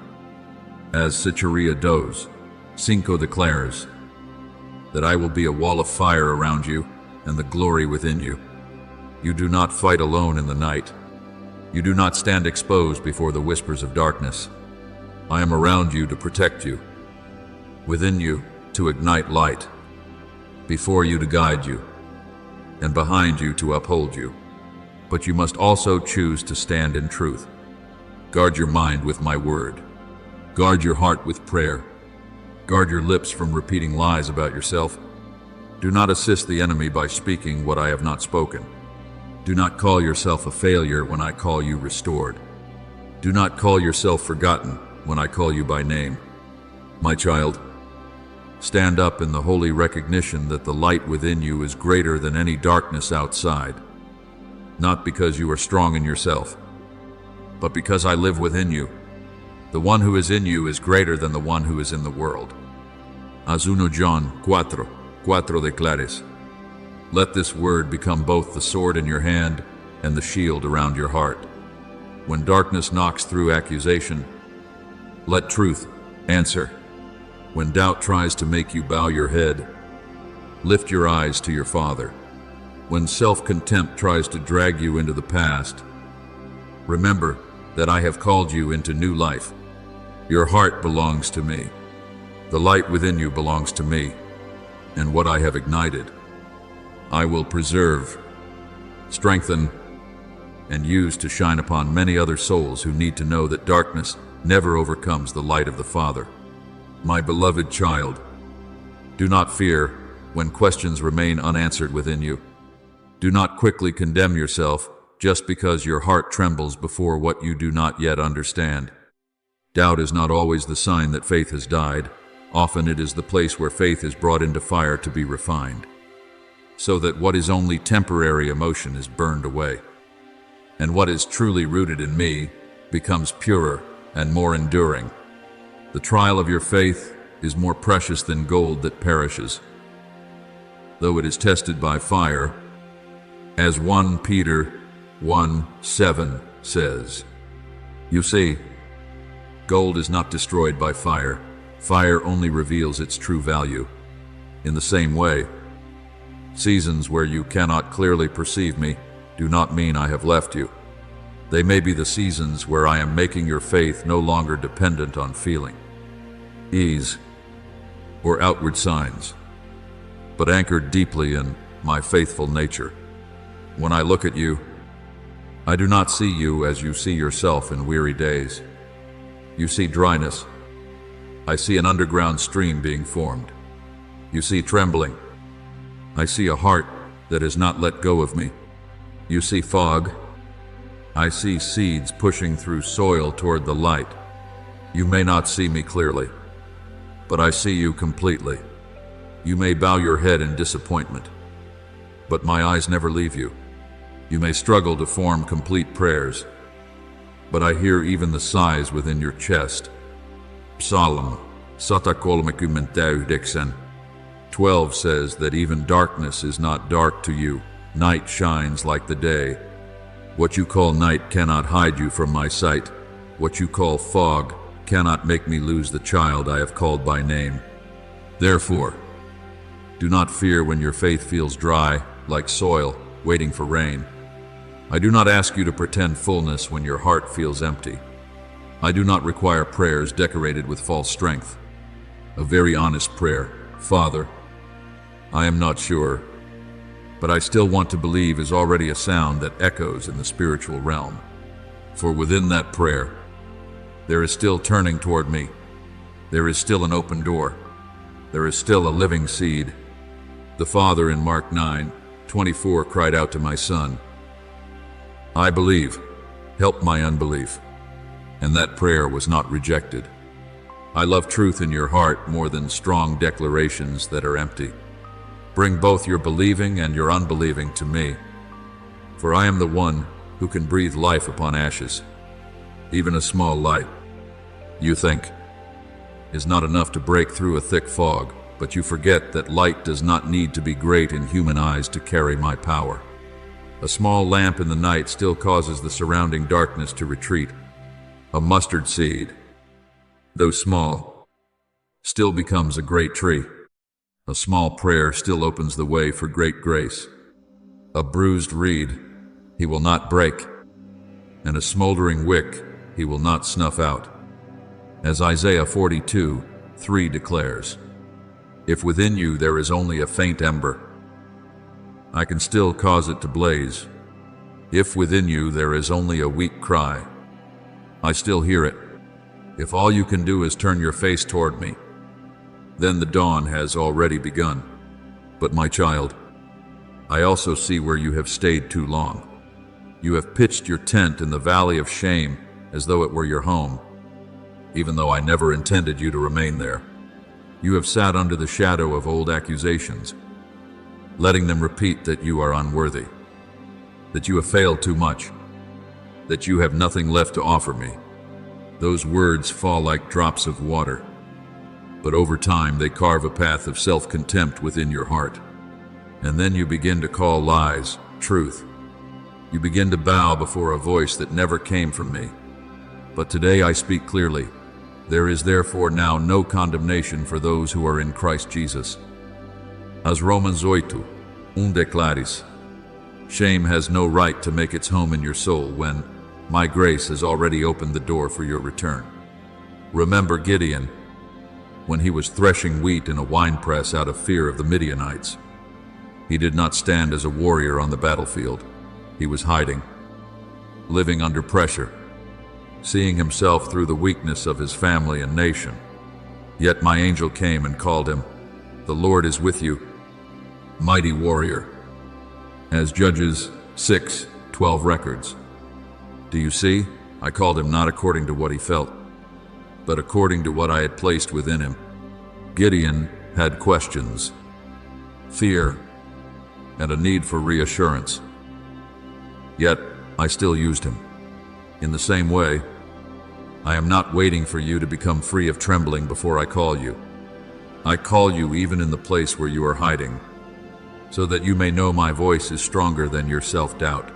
As Sicheria Dos 5 declares, that I will be a wall of fire around you and the glory within you. You do not fight alone in the night. You do not stand exposed before the whispers of darkness. I am around you to protect you, within you to ignite light, before you to guide you, and behind you to uphold you. But you must also choose to stand in truth. Guard your mind with my word. Guard your heart with prayer. Guard your lips from repeating lies about yourself. Do not assist the enemy by speaking what I have not spoken. Do not call yourself a failure when I call you restored. Do not call yourself forgotten when I call you by name. My child, stand up in the holy recognition that the light within you is greater than any darkness outside, not because you are strong in yourself, but because I live within you. The one who is in you is greater than the one who is in the world. As 1 John 4:4 declares, let this word become both the sword in your hand and the shield around your heart. When darkness knocks through accusation, let truth answer. When doubt tries to make you bow your head, lift your eyes to your Father. When self-contempt tries to drag you into the past, remember that I have called you into new life. Your heart belongs to me. The light within you belongs to me, and what I have ignited, I will preserve, strengthen, and use to shine upon many other souls who need to know that darkness never overcomes the light of the Father. My beloved child, do not fear when questions remain unanswered within you. Do not quickly condemn yourself just because your heart trembles before what you do not yet understand. Doubt is not always the sign that faith has died. Often it is the place where faith is brought into fire to be refined, so that what is only temporary emotion is burned away, and what is truly rooted in me becomes purer and more enduring. The trial of your faith is more precious than gold that perishes, though it is tested by fire, as 1 Peter 1:7 says. You see, gold is not destroyed by fire. Fire only reveals its true value. In the same way, seasons where you cannot clearly perceive me do not mean I have left you. They may be the seasons where I am making your faith no longer dependent on feeling, ease, or outward signs, but anchored deeply in my faithful nature. When I look at you, I do not see you as you see yourself in weary days. You see dryness. I see an underground stream being formed. You see trembling. I see a heart that has not let go of me. You see fog. I see seeds pushing through soil toward the light. You may not see me clearly, but I see you completely. You may bow your head in disappointment, but my eyes never leave you. You may struggle to form complete prayers, but I hear even the sighs within your chest. Psalm 112 says that even darkness is not dark to you. Night shines like the day. What you call night cannot hide you from my sight. What you call fog cannot make me lose the child I have called by name. Therefore, Do not fear when your faith feels dry, like soil, waiting for rain. I do not ask you to pretend fullness when your heart feels empty. I do not require prayers decorated with false strength. A very honest prayer, Father, I am not sure, but I still want to believe, is already a sound that echoes in the spiritual realm. For within that prayer, there is still turning toward me. There is still an open door. There is still a living seed. The Father in Mark 9:24 cried out to my Son, I believe, help my unbelief. And that prayer was not rejected. I love truth in your heart more than strong declarations that are empty. Bring both your believing and your unbelieving to me, for I am the one who can breathe life upon ashes. Even a small light, you think, is not enough to break through a thick fog, but you forget that light does not need to be great in human eyes to carry my power. A small lamp in the night still causes the surrounding darkness to retreat. A mustard seed, though small, still becomes a great tree. A small prayer still opens the way for great grace. A bruised reed he will not break, and a smoldering wick he will not snuff out. As Isaiah 42:3 declares, if within you there is only a faint ember, I can still cause it to blaze. If within you there is only a weak cry, I still hear it. If all you can do is turn your face toward me, then the dawn has already begun. But my child, I also see where you have stayed too long. You have pitched your tent in the valley of shame as though it were your home, even though I never intended you to remain there. You have sat under the shadow of old accusations, letting them repeat that you are unworthy, that you have failed too much, that you have nothing left to offer me. Those words fall like drops of water, but over time they carve a path of self-contempt within your heart. And then you begin to call lies truth. You begin to bow before a voice that never came from me. But today I speak clearly. There is therefore now no condemnation for those who are in Christ Jesus. As Romans 8:1 declares, shame has no right to make its home in your soul when my grace has already opened the door for your return. Remember Gideon, when he was threshing wheat in a winepress out of fear of the Midianites. He did not stand as a warrior on the battlefield. He was hiding, living under pressure, seeing himself through the weakness of his family and nation. Yet my angel came and called him, the Lord is with you, mighty warrior, as Judges 6:12 records. Do you see? I called him not according to what he felt, but according to what I had placed within him. Gideon had questions, fear, and a need for reassurance. Yet I still used him. In the same way, I am not waiting for you to become free of trembling before I call you. I call you even in the place where you are hiding, so that you may know my voice is stronger than your self-doubt.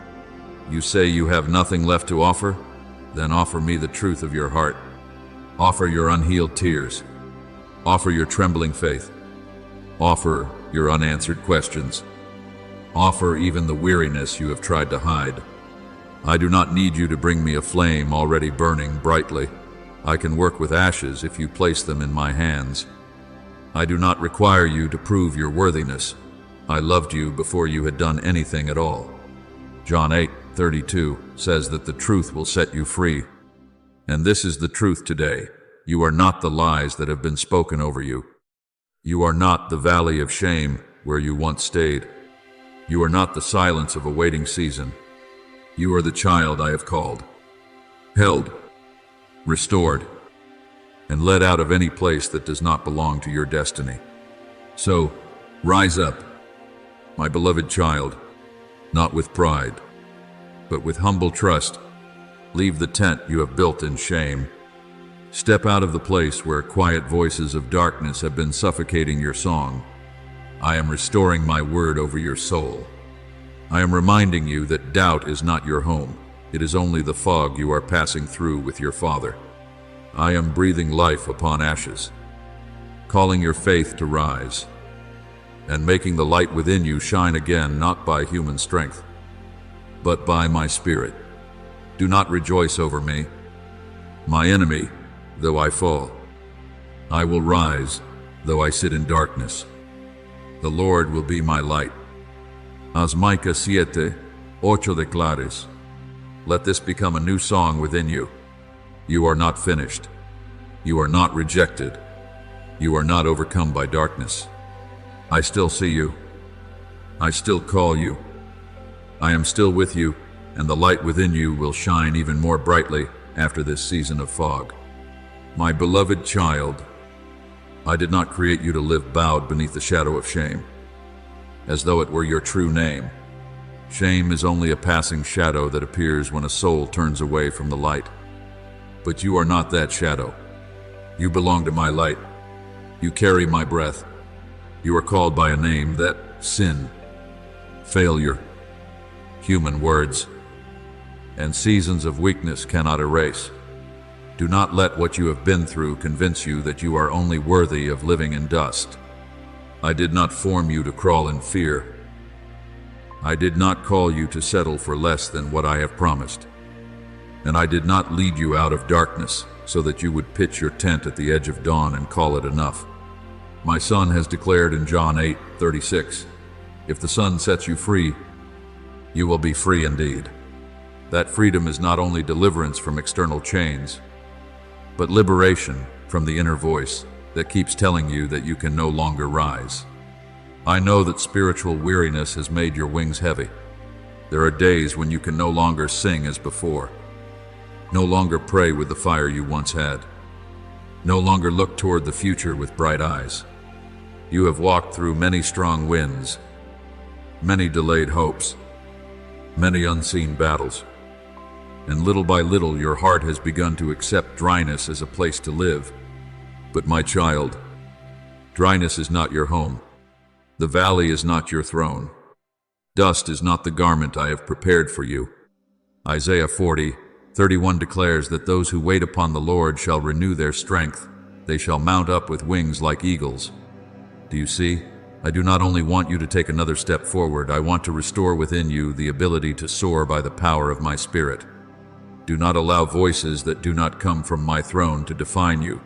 You say you have nothing left to offer? Then offer me the truth of your heart. Offer your unhealed tears. Offer your trembling faith. Offer your unanswered questions. Offer even the weariness you have tried to hide. I do not need you to bring me a flame already burning brightly. I can work with ashes if you place them in my hands. I do not require you to prove your worthiness. I loved you before you had done anything at all. John 8:32 says that the truth will set you free. And this is the truth today. You are not the lies that have been spoken over you. You are not the valley of shame where you once stayed. You are not the silence of a waiting season. You are the child I have called, held, restored, and led out of any place that does not belong to your destiny. So, rise up, my beloved child, not with pride, but with humble trust. Leave the tent you have built in shame. Step out of the place where quiet voices of darkness have been suffocating your song. I am restoring my word over your soul. I am reminding you that doubt is not your home. It is only the fog you are passing through with your Father. I am breathing life upon ashes, calling your faith to rise. and making the light within you shine again, not by human strength, but by my Spirit. Do not rejoice over me, my enemy, though I fall. I will rise, though I sit in darkness. The Lord will be my light. As Micah 7:8 declares, let this become a new song within you. You are not finished. You are not rejected. You are not overcome by darkness. I still see you. I still call you. I am still with you, and the light within you will shine even more brightly after this season of fog. My beloved child, I did not create you to live bowed beneath the shadow of shame, as though it were your true name. Shame is only a passing shadow that appears when a soul turns away from the light. But you are not that shadow. You belong to my light. You carry my breath. You are called by a name that sin, failure, human words, and seasons of weakness cannot erase. Do not let what you have been through convince you that you are only worthy of living in dust. I did not form you to crawl in fear. I did not call you to settle for less than what I have promised. And I did not lead you out of darkness so that you would pitch your tent at the edge of dawn and call it enough. My Son has declared in John 8:36, if the Son sets you free, you will be free indeed. That freedom is not only deliverance from external chains, but liberation from the inner voice that keeps telling you that you can no longer rise. I know that spiritual weariness has made your wings heavy. There are days when you can no longer sing as before, no longer pray with the fire you once had, no longer look toward the future with bright eyes. You have walked through many strong winds, many delayed hopes, many unseen battles, and little by little your heart has begun to accept dryness as a place to live. But my child, dryness is not your home. The valley is not your throne. Dust is not the garment I have prepared for you. Isaiah 40:31 declares that those who wait upon the Lord shall renew their strength. They shall mount up with wings like eagles. Do you see? I do not only want you to take another step forward, I want to restore within you the ability to soar by the power of my Spirit. Do not allow voices that do not come from my throne to define you.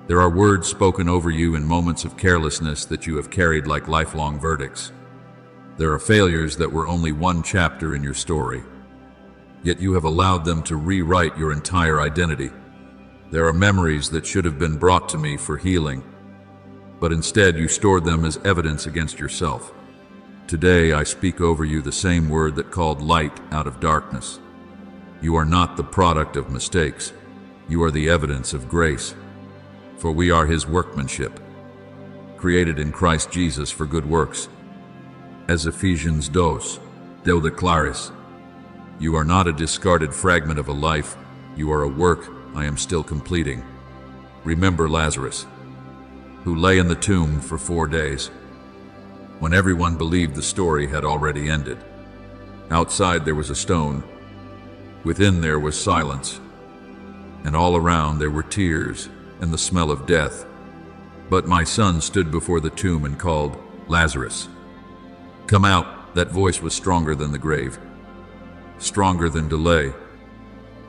There are words spoken over you in moments of carelessness that you have carried like lifelong verdicts. There are failures that were only one chapter in your story, yet you have allowed them to rewrite your entire identity. There are memories that should have been brought to me for healing, but instead you stored them as evidence against yourself. Today I speak over you the same word that called light out of darkness. You are not the product of mistakes. You are the evidence of grace. For we are His workmanship, created in Christ Jesus for good works. As Ephesians 2:2 declares, you are not a discarded fragment of a life. You are a work I am still completing. Remember Lazarus, who lay in the tomb for 4 days, when everyone believed the story had already ended. Outside there was a stone. Within there was silence, and all around there were tears and the smell of death. But my son stood before the tomb and called, Lazarus, come out. That voice was stronger than the grave, stronger than delay,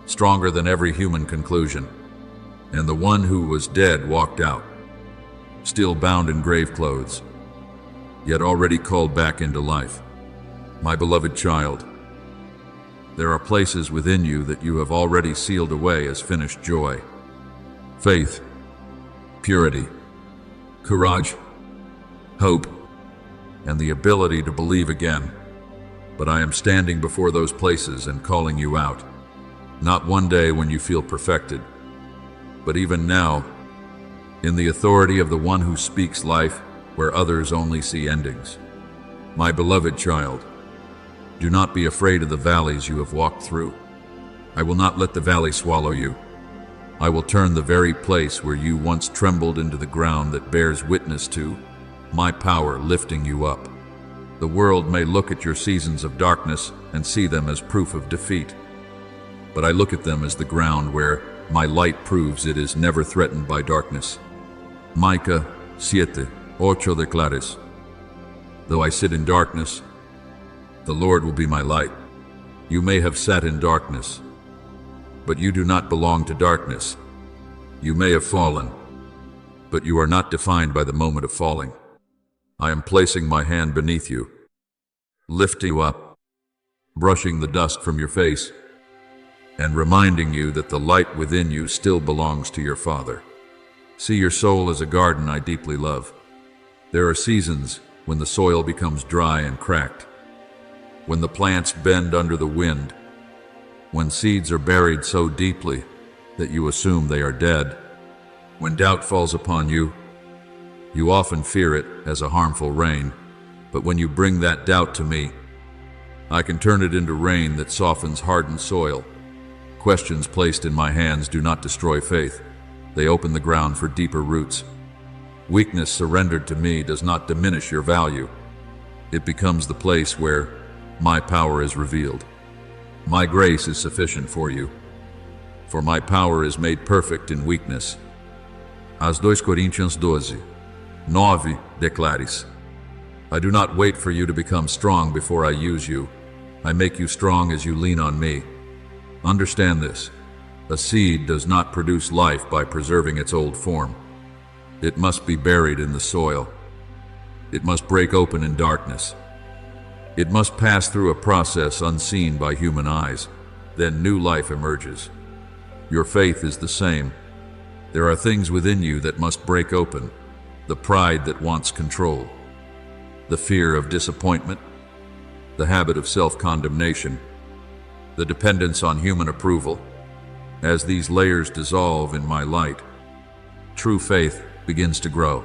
stronger than every human conclusion. And the one who was dead walked out, still bound in grave clothes, yet already called back into life. My beloved child, there are places within you that you have already sealed away as finished joy. Faith, purity, courage, hope, and the ability to believe again. But I am standing before those places and calling you out. Not one day when you feel perfected, but even now, in the authority of the one who speaks life where others only see endings. My beloved child, do not be afraid of the valleys you have walked through. I will not let the valley swallow you. I will turn the very place where you once trembled into the ground that bears witness to my power lifting you up. The world may look at your seasons of darkness and see them as proof of defeat, but I look at them as the ground where my light proves it is never threatened by darkness. Micah 7:8 declares, Though I sit in darkness, the Lord will be my light. You may have sat in darkness, but you do not belong to darkness. You may have fallen, but you are not defined by the moment of falling. I am placing my hand beneath you, lifting you up, brushing the dust from your face, and reminding you that the light within you still belongs to your Father. See your soul as a garden I deeply love. There are seasons when the soil becomes dry and cracked, when the plants bend under the wind, when seeds are buried so deeply that you assume they are dead. When doubt falls upon you, you often fear it as a harmful rain, but when you bring that doubt to me, I can turn it into rain that softens hardened soil. Questions placed in my hands do not destroy faith. They open the ground for deeper roots. Weakness surrendered to me does not diminish your value. It becomes the place where my power is revealed. My grace is sufficient for you, for my power is made perfect in weakness. As 2 Coríntios 12:9 declares, I do not wait for you to become strong before I use you. I make you strong as you lean on me. Understand this. A seed does not produce life by preserving its old form. It must be buried in the soil. It must break open in darkness. It must pass through a process unseen by human eyes. Then new life emerges. Your faith is the same. There are things within you that must break open. The pride that wants control, the fear of disappointment, the habit of self-condemnation, the dependence on human approval. As these layers dissolve in my light, true faith begins to grow.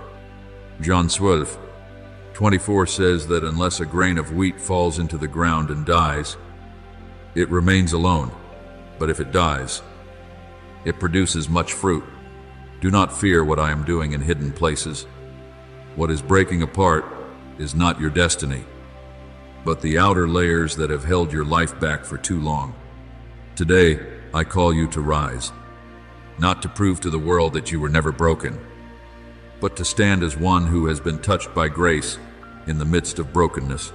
John 12:24 says that unless a grain of wheat falls into the ground and dies, it remains alone. But if it dies, it produces much fruit. Do not fear what I am doing in hidden places. What is breaking apart is not your destiny, but the outer layers that have held your life back for too long. Today, I call you to rise, not to prove to the world that you were never broken, but to stand as one who has been touched by grace in the midst of brokenness,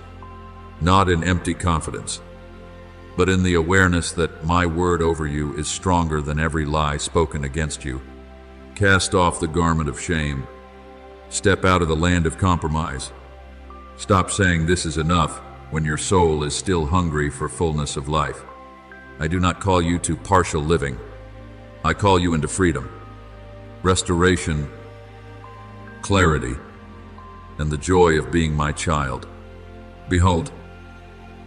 not in empty confidence, but in the awareness that my word over you is stronger than every lie spoken against you. Cast off the garment of shame. Step out of the land of compromise. Stop saying this is enough when your soul is still hungry for fullness of life. I do not call you to partial living. I call you into freedom, restoration, clarity, and the joy of being my child. Behold,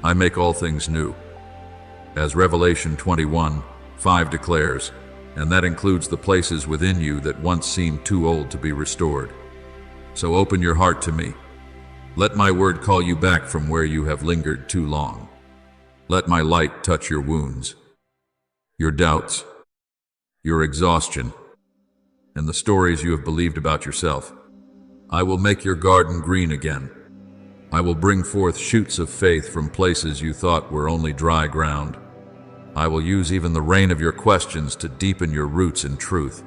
I make all things new, as Revelation 21:5 declares, and that includes the places within you that once seemed too old to be restored. So open your heart to me. Let my word call you back from where you have lingered too long. Let my light touch your wounds, your doubts, your exhaustion, and the stories you have believed about yourself. I will make your garden green again. I will bring forth shoots of faith from places you thought were only dry ground. I will use even the rain of your questions to deepen your roots in truth.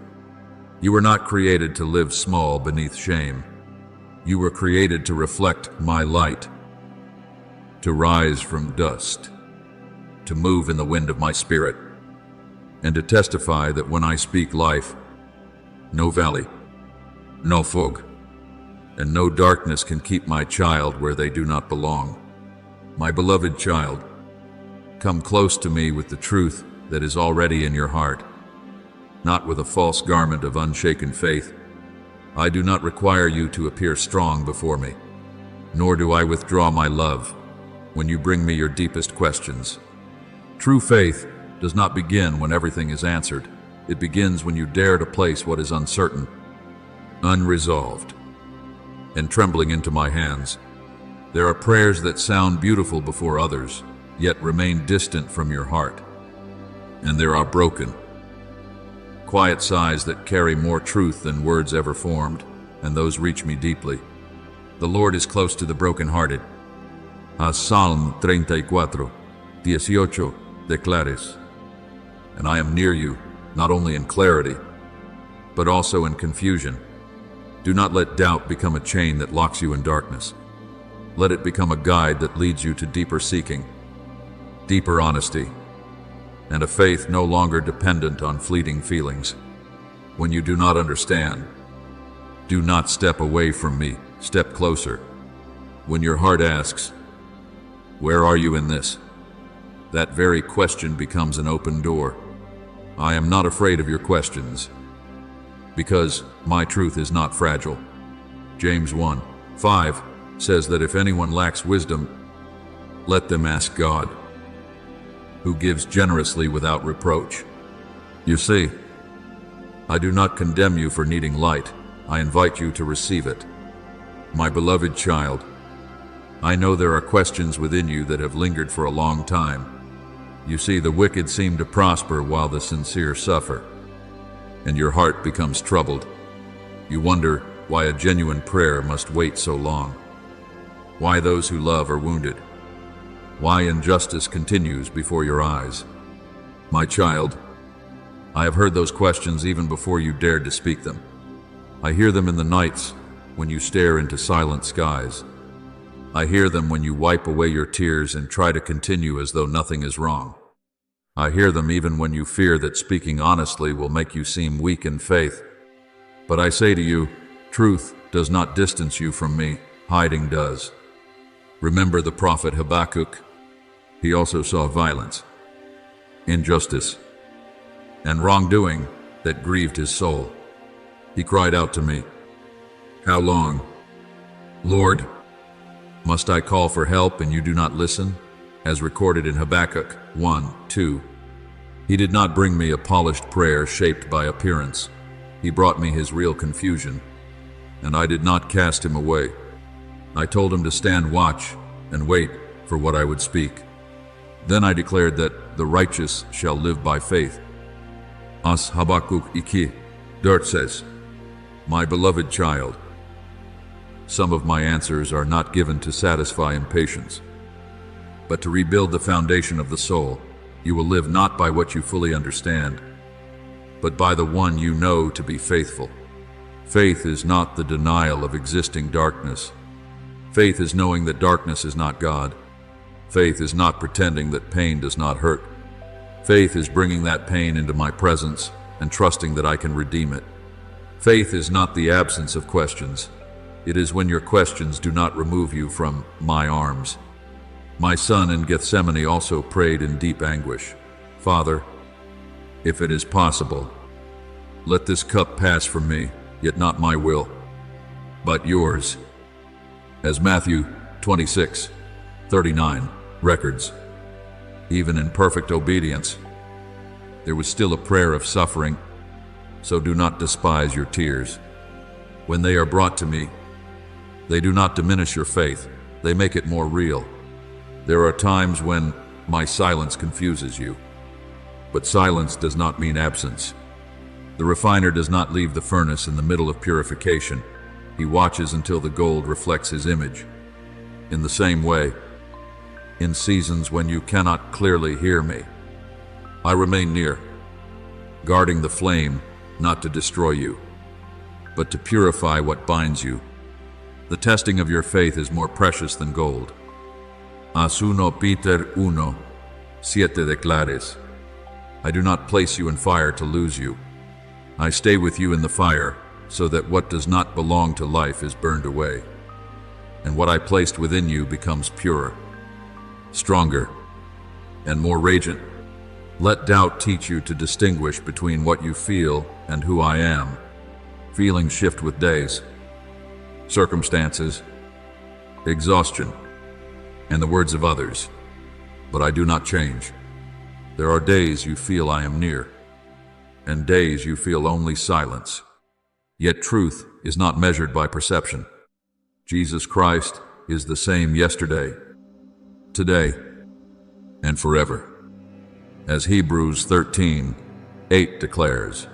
You were not created to live small beneath shame. You were created to reflect my light, to rise from dust, to move in the wind of my spirit, and to testify that when I speak life, no valley, no fog, and no darkness can keep my child where they do not belong. My beloved child, come close to me with the truth that is already in your heart, not with a false garment of unshaken faith. I do not require you to appear strong before me, nor do I withdraw my love when you bring me your deepest questions. True faith does not begin when everything is answered. It begins when you dare to place what is uncertain, unresolved, and trembling into my hands. There are prayers that sound beautiful before others, yet remain distant from your heart. And there are broken, quiet sighs that carry more truth than words ever formed, and those reach me deeply. The Lord is close to the brokenhearted. As Psalm 34:18 declares, and I am near you, not only in clarity, but also in confusion. Do not let doubt become a chain that locks you in darkness. Let it become a guide that leads you to deeper seeking, deeper honesty, and a faith no longer dependent on fleeting feelings. When you do not understand, do not step away from me, step closer. When your heart asks, "Where are you in this?" that very question becomes an open door. I am not afraid of your questions, because my truth is not fragile. James 1:5 says that if anyone lacks wisdom, let them ask God, who gives generously without reproach. You see, I do not condemn you for needing light. I invite you to receive it. My beloved child, I know there are questions within you that have lingered for a long time. You see, the wicked seem to prosper while the sincere suffer, and your heart becomes troubled. You wonder why a genuine prayer must wait so long, why those who love are wounded, why injustice continues before your eyes. My child, I have heard those questions even before you dared to speak them. I hear them in the nights when you stare into silent skies. I hear them when you wipe away your tears and try to continue as though nothing is wrong. I hear them even when you fear that speaking honestly will make you seem weak in faith. But I say to you, truth does not distance you from me, hiding does. Remember the prophet Habakkuk. He also saw violence, injustice, and wrongdoing that grieved his soul. He cried out to me, "How long, Lord? Must I call for help and you do not listen?" As recorded in Habakkuk 1:2. He did not bring me a polished prayer shaped by appearance. He brought me his real confusion, and I did not cast him away. I told him to stand watch and wait for what I would speak. Then I declared that the righteous shall live by faith. As Habakkuk 2:4 says, "My beloved child, some of my answers are not given to satisfy impatience, but to rebuild the foundation of the soul. You will live not by what you fully understand, but by the one you know to be faithful." Faith is not the denial of existing darkness. Faith is knowing that darkness is not God. Faith is not pretending that pain does not hurt. Faith is bringing that pain into my presence and trusting that I can redeem it. Faith is not the absence of questions. It is when your questions do not remove you from my arms. My son in Gethsemane also prayed in deep anguish, "Father, if it is possible, let this cup pass from me, yet not my will, but yours." As Matthew 26:39 records, even in perfect obedience, there was still a prayer of suffering, so do not despise your tears. When they are brought to me, they do not diminish your faith, they make it more real. There are times when my silence confuses you, but silence does not mean absence. The refiner does not leave the furnace in the middle of purification. He watches until the gold reflects his image. In the same way, in seasons when you cannot clearly hear me, I remain near, guarding the flame not to destroy you, but to purify what binds you. The testing of your faith is more precious than gold. As 1 Peter 1:7 declares, I do not place you in fire to lose you. I stay with you in the fire, so that what does not belong to life is burned away, and what I placed within you becomes purer, stronger, and more radiant. Let doubt teach you to distinguish between what you feel and who I am. Feelings shift with days, circumstances, exhaustion, and the words of others, but I do not change. There are days you feel I am near, and days you feel only silence. Yet truth is not measured by perception. Jesus Christ is the same yesterday, today, and forever. As Hebrews 13:8 declares,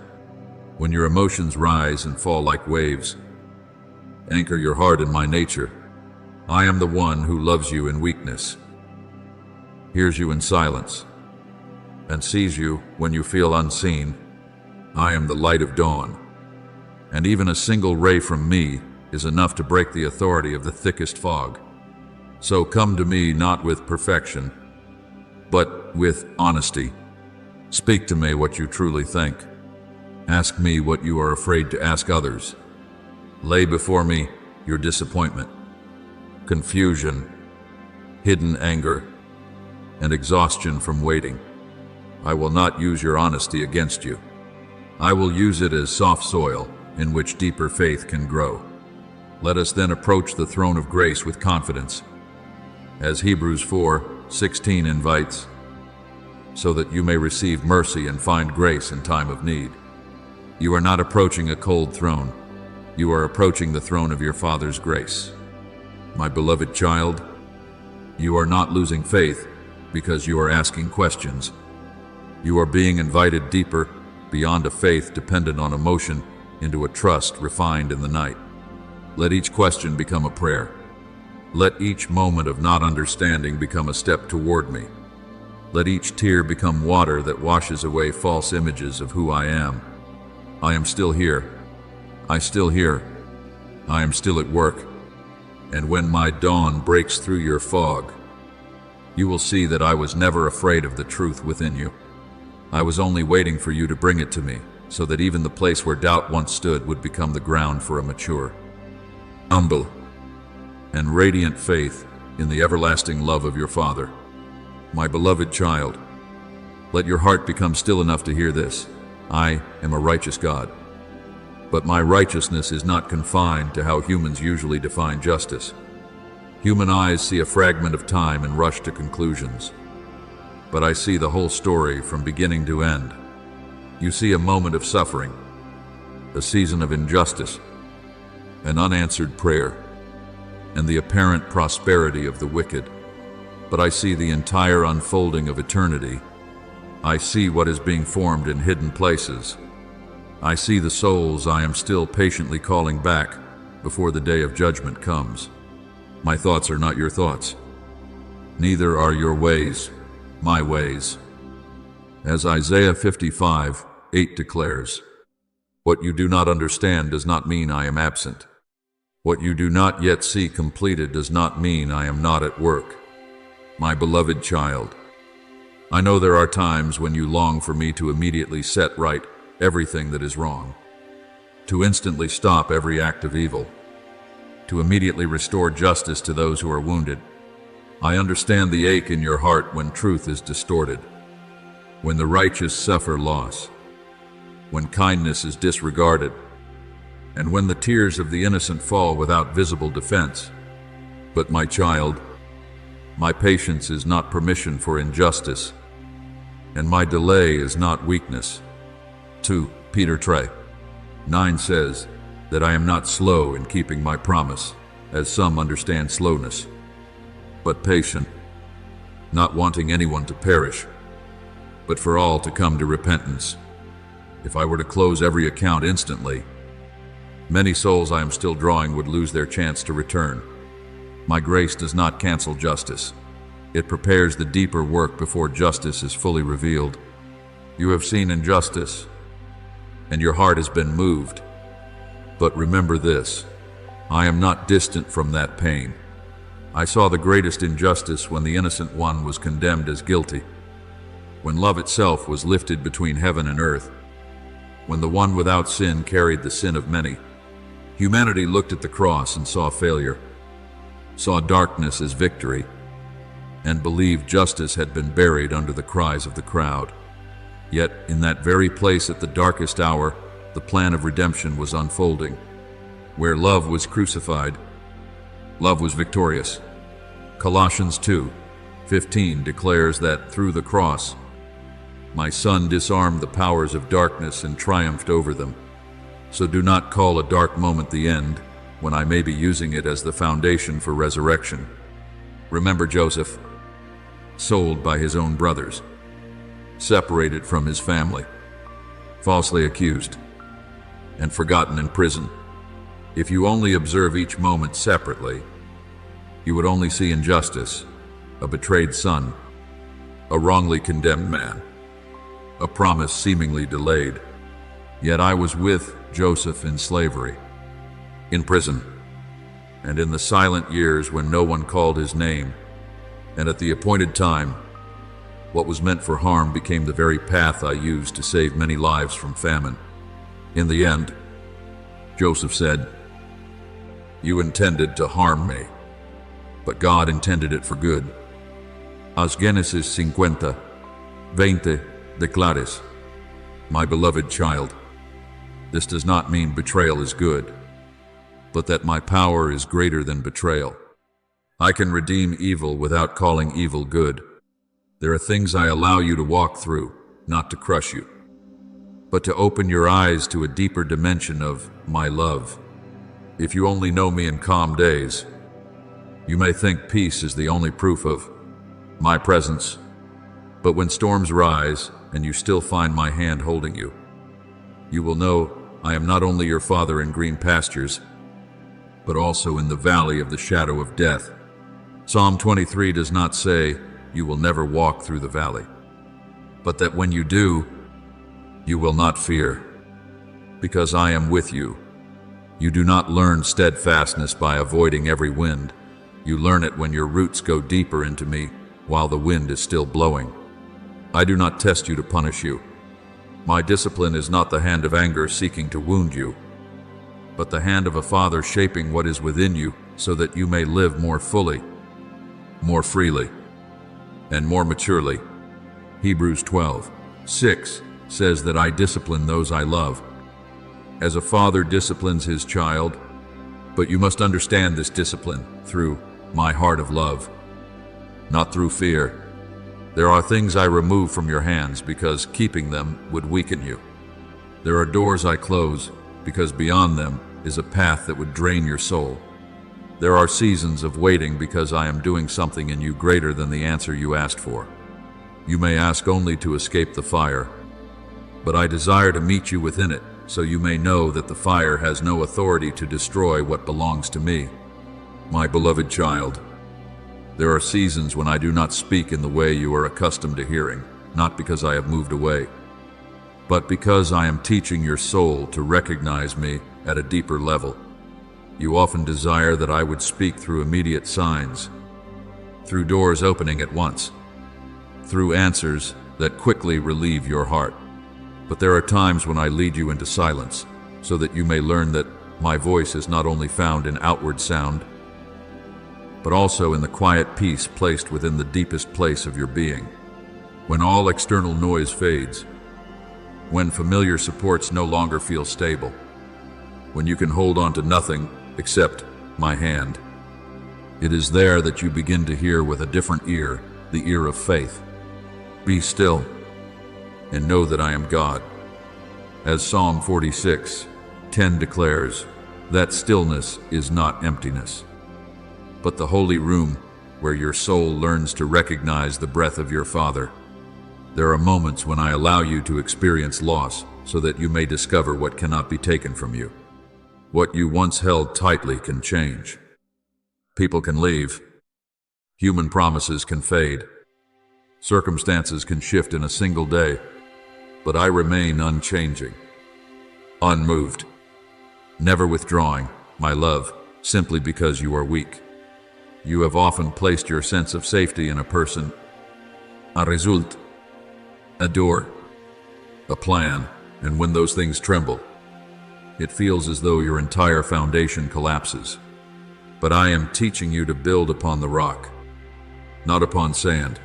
when your emotions rise and fall like waves, anchor your heart in my nature. I am the one who loves you in weakness, hears you in silence, and sees you when you feel unseen. I am the light of dawn, and even a single ray from me is enough to break the authority of the thickest fog. So come to me not with perfection, but with honesty. Speak to me what you truly think. Ask me what you are afraid to ask others. Lay before me your disappointment, confusion, hidden anger, and exhaustion from waiting. I will not use your honesty against you. I will use it as soft soil in which deeper faith can grow. Let us then approach the throne of grace with confidence, as Hebrews 4:16 invites, so that you may receive mercy and find grace in time of need. You are not approaching a cold throne. You are approaching the throne of your Father's grace. My beloved child, you are not losing faith because you are asking questions. You are being invited deeper, beyond a faith dependent on emotion, into a trust refined in the night. Let each question become a prayer. Let each moment of not understanding become a step toward me. Let each tear become water that washes away false images of who I am. I am still here. I still here. I am still at work. And when my dawn breaks through your fog, you will see that I was never afraid of the truth within you. I was only waiting for you to bring it to me, so that even the place where doubt once stood would become the ground for a mature, humble, and radiant faith in the everlasting love of your Father. My beloved child, let your heart become still enough to hear this. I am a righteous God. But my righteousness is not confined to how humans usually define justice. Human eyes see a fragment of time and rush to conclusions. But I see the whole story from beginning to end. You see a moment of suffering, a season of injustice, an unanswered prayer, and the apparent prosperity of the wicked. But I see the entire unfolding of eternity. I see what is being formed in hidden places. I see the souls I am still patiently calling back before the day of judgment comes. My thoughts are not your thoughts. Neither are your ways my ways. As Isaiah 55:8 declares, what you do not understand does not mean I am absent. What you do not yet see completed does not mean I am not at work. My beloved child, I know there are times when you long for me to immediately set right everything that is wrong, to instantly stop every act of evil, to immediately restore justice to those who are wounded. I understand the ache in your heart when truth is distorted, when the righteous suffer loss, when kindness is disregarded, and when the tears of the innocent fall without visible defense. But my child, my patience is not permission for injustice, and my delay is not weakness. 2 Peter 3:9 says that I am not slow in keeping my promise, as some understand slowness, but patient, not wanting anyone to perish, but for all to come to repentance. If I were to close every account instantly, many souls I am still drawing would lose their chance to return. My grace does not cancel justice. It prepares the deeper work before justice is fully revealed. You have seen injustice, and your heart has been moved. But remember this, I am not distant from that pain. I saw the greatest injustice when the innocent one was condemned as guilty, when love itself was lifted between heaven and earth, when the one without sin carried the sin of many. Humanity looked at the cross and saw failure, saw darkness as victory, and believed justice had been buried under the cries of the crowd. Yet, in that very place at the darkest hour, the plan of redemption was unfolding. Where love was crucified, love was victorious. Colossians 2:15 declares that through the cross, my Son disarmed the powers of darkness and triumphed over them. So do not call a dark moment the end, when I may be using it as the foundation for resurrection. Remember Joseph, sold by his own brothers, separated from his family, falsely accused, and forgotten in prison. If you only observe each moment separately, you would only see injustice, a betrayed son, a wrongly condemned man, a promise seemingly delayed. Yet I was with Joseph in slavery, in prison, and in the silent years when no one called his name, and at the appointed time, what was meant for harm became the very path I used to save many lives from famine. In the end, Joseph said, "You intended to harm me, but God intended it for good." As Genesis 50:20 declares, "My beloved child, this does not mean betrayal is good, but that my power is greater than betrayal. I can redeem evil without calling evil good. There are things I allow you to walk through, not to crush you, but to open your eyes to a deeper dimension of my love. If you only know me in calm days, you may think peace is the only proof of my presence. But when storms rise and you still find my hand holding you, you will know I am not only your father in green pastures, but also in the valley of the shadow of death." Psalm 23 does not say you will never walk through the valley, but that when you do, you will not fear, because I am with you. You do not learn steadfastness by avoiding every wind. You learn it when your roots go deeper into me while the wind is still blowing. I do not test you to punish you. My discipline is not the hand of anger seeking to wound you, but the hand of a father shaping what is within you so that you may live more fully, more freely, and more maturely. Hebrews 12:6 says that I discipline those I love, as a father disciplines his child, but you must understand this discipline through my heart of love, not through fear. There are things I remove from your hands because keeping them would weaken you. There are doors I close because beyond them is a path that would drain your soul. There are seasons of waiting because I am doing something in you greater than the answer you asked for. You may ask only to escape the fire, but I desire to meet you within it, so you may know that the fire has no authority to destroy what belongs to me. My beloved child, there are seasons when I do not speak in the way you are accustomed to hearing, not because I have moved away, but because I am teaching your soul to recognize me at a deeper level. You often desire that I would speak through immediate signs, through doors opening at once, through answers that quickly relieve your heart. But there are times when I lead you into silence, so that you may learn that my voice is not only found in outward sound, but also in the quiet peace placed within the deepest place of your being. When all external noise fades, when familiar supports no longer feel stable, when you can hold on to nothing except my hand, it is there that you begin to hear with a different ear, the ear of faith. Be still and know that I am God. As Psalm 46:10 declares, that stillness is not emptiness, but the holy room where your soul learns to recognize the breath of your Father. There are moments when I allow you to experience loss so that you may discover what cannot be taken from you. What you once held tightly can change. People can leave. Human promises can fade. Circumstances can shift in a single day, but I remain unchanging, unmoved, never withdrawing, my love, simply because you are weak. You have often placed your sense of safety in a person, a result, a door, a plan, and when those things tremble, it feels as though your entire foundation collapses. But I am teaching you to build upon the rock, not upon sand.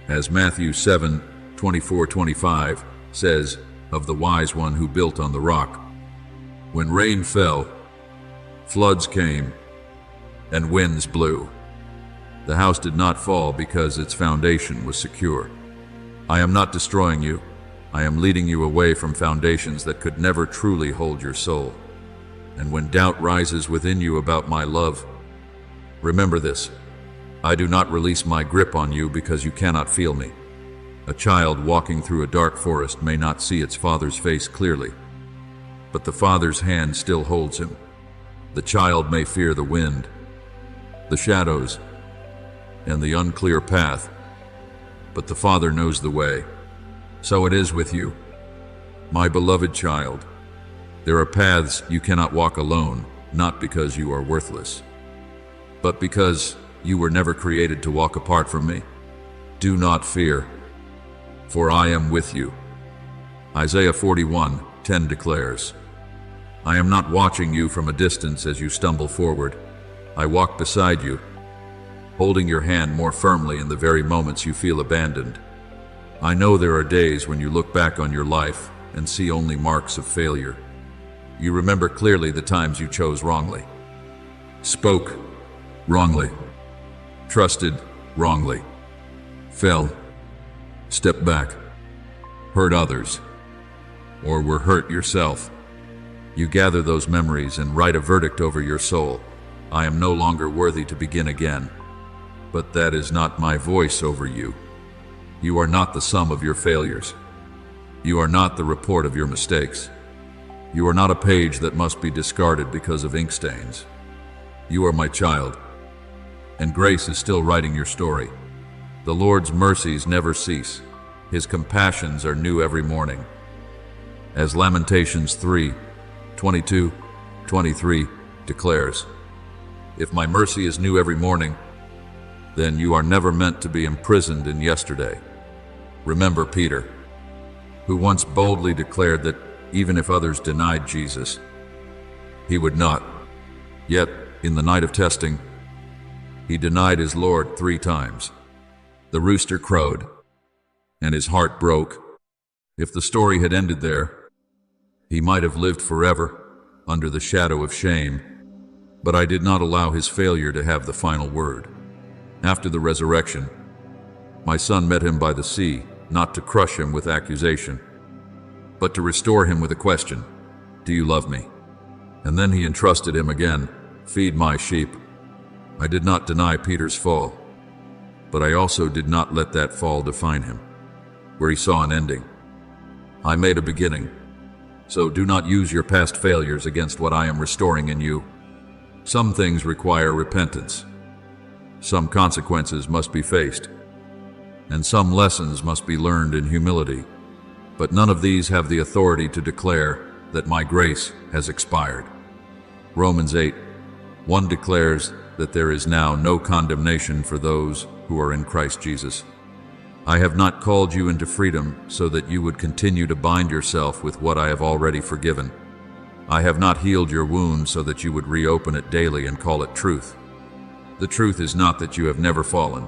As Matthew 7:24-25 says of the wise one who built on the rock, when rain fell, floods came, and winds blew, the house did not fall because its foundation was secure. I am not destroying you. I am leading you away from foundations that could never truly hold your soul. And when doubt rises within you about my love, remember this: I do not release my grip on you because you cannot feel me. A child walking through a dark forest may not see its father's face clearly, but the father's hand still holds him. The child may fear the wind, the shadows, and the unclear path, but the Father knows the way. So it is with you, my beloved child. There are paths you cannot walk alone, not because you are worthless, but because you were never created to walk apart from me. Do not fear, for I am with you. Isaiah 41:10 declares, I am not watching you from a distance as you stumble forward. I walk beside you, holding your hand more firmly in the very moments you feel abandoned. I know there are days when you look back on your life and see only marks of failure. You remember clearly the times you chose wrongly, spoke wrongly, trusted wrongly, fell, stepped back, hurt others, or were hurt yourself. You gather those memories and write a verdict over your soul. I am no longer worthy to begin again. But that is not my voice over you. You are not the sum of your failures. You are not the report of your mistakes. You are not a page that must be discarded because of ink stains. You are my child, and grace is still writing your story. The Lord's mercies never cease. His compassions are new every morning. As Lamentations 3:22-23 declares, if my mercy is new every morning, then you are never meant to be imprisoned in yesterday. Remember Peter, who once boldly declared that even if others denied Jesus, he would not. Yet, in the night of testing, he denied his Lord 3 times. The rooster crowed, and his heart broke. If the story had ended there, he might have lived forever under the shadow of shame. But I did not allow his failure to have the final word. After the resurrection, my son met him by the sea, not to crush him with accusation, but to restore him with a question, do you love me? And then he entrusted him again, feed my sheep. I did not deny Peter's fall, but I also did not let that fall define him, where he saw an ending. I made a beginning, so do not use your past failures against what I am restoring in you. Some things require repentance. Some consequences must be faced, and some lessons must be learned in humility. But none of these have the authority to declare that my grace has expired. Romans 8:1 declares that there is now no condemnation for those who are in Christ Jesus. I have not called you into freedom so that you would continue to bind yourself with what I have already forgiven. I have not healed your wound so that you would reopen it daily and call it truth. The truth is not that you have never fallen.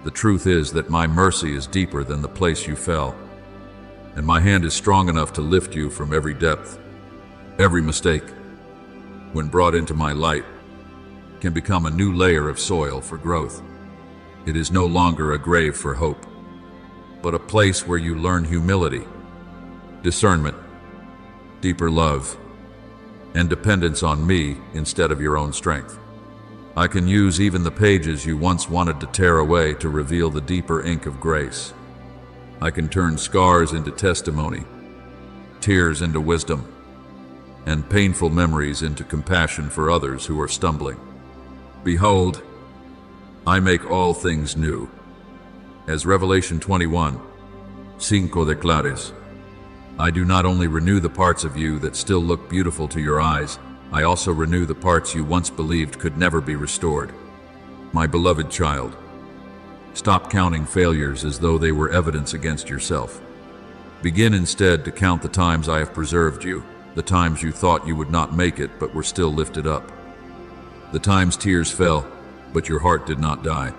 The truth is that my mercy is deeper than the place you fell, and my hand is strong enough to lift you from every depth. Every mistake, when brought into my light, can become a new layer of soil for growth. It is no longer a grave for hope, but a place where you learn humility, discernment, deeper love, and dependence on me instead of your own strength. I can use even the pages you once wanted to tear away to reveal the deeper ink of grace. I can turn scars into testimony, tears into wisdom, and painful memories into compassion for others who are stumbling. Behold, I make all things new. As Revelation 21:5 declares, I do not only renew the parts of you that still look beautiful to your eyes, I also renew the parts you once believed could never be restored. My beloved child, stop counting failures as though they were evidence against yourself. Begin instead to count the times I have preserved you, the times you thought you would not make it but were still lifted up. The times tears fell, but your heart did not die.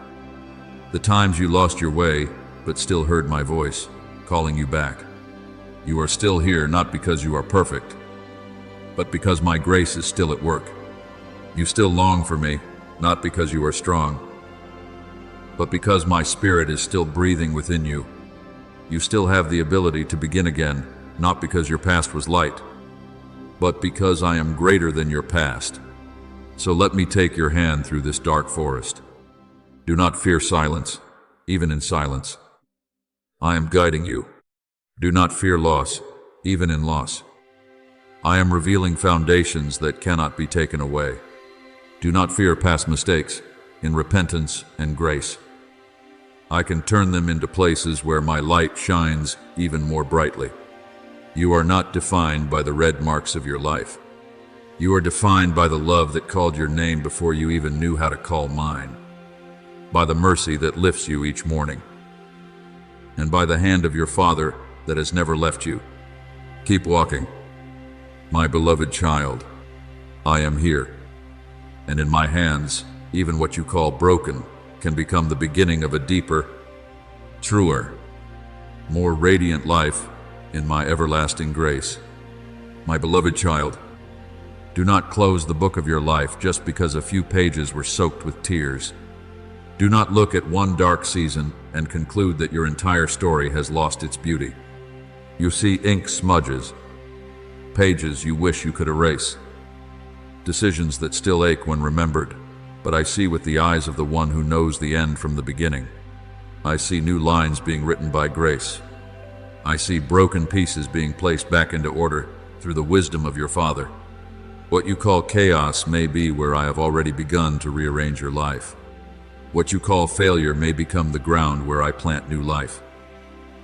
The times you lost your way, but still heard my voice, calling you back. You are still here not because you are perfect, but because my grace is still at work. You still long for me, not because you are strong, but because my spirit is still breathing within you. You still have the ability to begin again, not because your past was light, but because I am greater than your past. So let me take your hand through this dark forest. Do not fear silence, even in silence. I am guiding you. Do not fear loss, even in loss. I am revealing foundations that cannot be taken away. Do not fear past mistakes, in repentance and grace. I can turn them into places where my light shines even more brightly. You are not defined by the red marks of your life. You are defined by the love that called your name before you even knew how to call mine, by the mercy that lifts you each morning, and by the hand of your Father that has never left you. Keep walking, my beloved child. I am here, and in my hands, even what you call broken can become the beginning of a deeper, truer, more radiant life in my everlasting grace. My beloved child, do not close the book of your life just because a few pages were soaked with tears. Do not look at one dark season and conclude that your entire story has lost its beauty. You see ink smudges, pages you wish you could erase, decisions that still ache when remembered, but I see with the eyes of the one who knows the end from the beginning. I see new lines being written by grace. I see broken pieces being placed back into order through the wisdom of your Father. What you call chaos may be where I have already begun to rearrange your life. What you call failure may become the ground where I plant new life.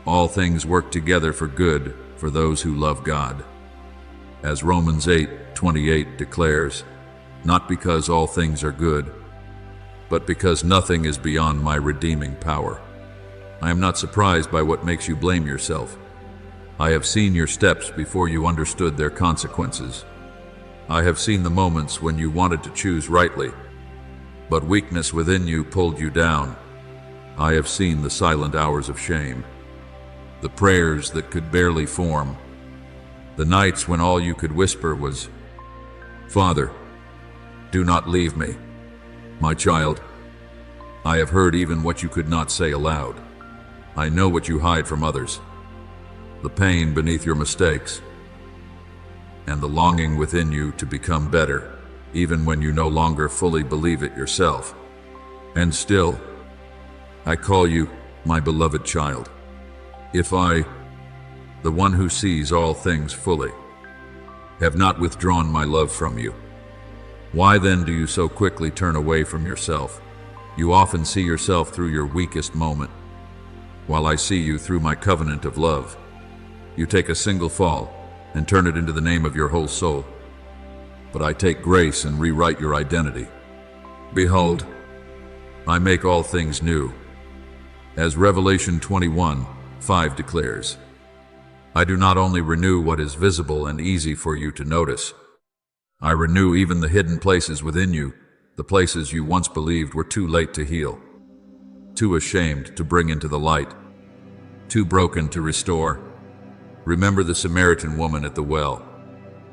All things work together for good for those who love God. As Romans 8:28 declares, not because all things are good, but because nothing is beyond my redeeming power. I am not surprised by what makes you blame yourself. I have seen your steps before you understood their consequences. I have seen the moments when you wanted to choose rightly, but weakness within you pulled you down. I have seen the silent hours of shame, the prayers that could barely form, the nights when all you could whisper was, "Father, do not leave me." My child, I have heard even what you could not say aloud. I know what you hide from others, the pain beneath your mistakes, and the longing within you to become better, even when you no longer fully believe it yourself. And still, I call you my beloved child. If I, the one who sees all things fully, have not withdrawn my love from you, why then do you so quickly turn away from yourself? You often see yourself through your weakest moment, while I see you through my covenant of love. You take a single fall and turn it into the name of your whole soul. But I take grace and rewrite your identity. Behold, I make all things new. As Revelation 21:5 declares, I do not only renew what is visible and easy for you to notice, I renew even the hidden places within you, the places you once believed were too late to heal, too ashamed to bring into the light, too broken to restore. Remember the Samaritan woman at the well.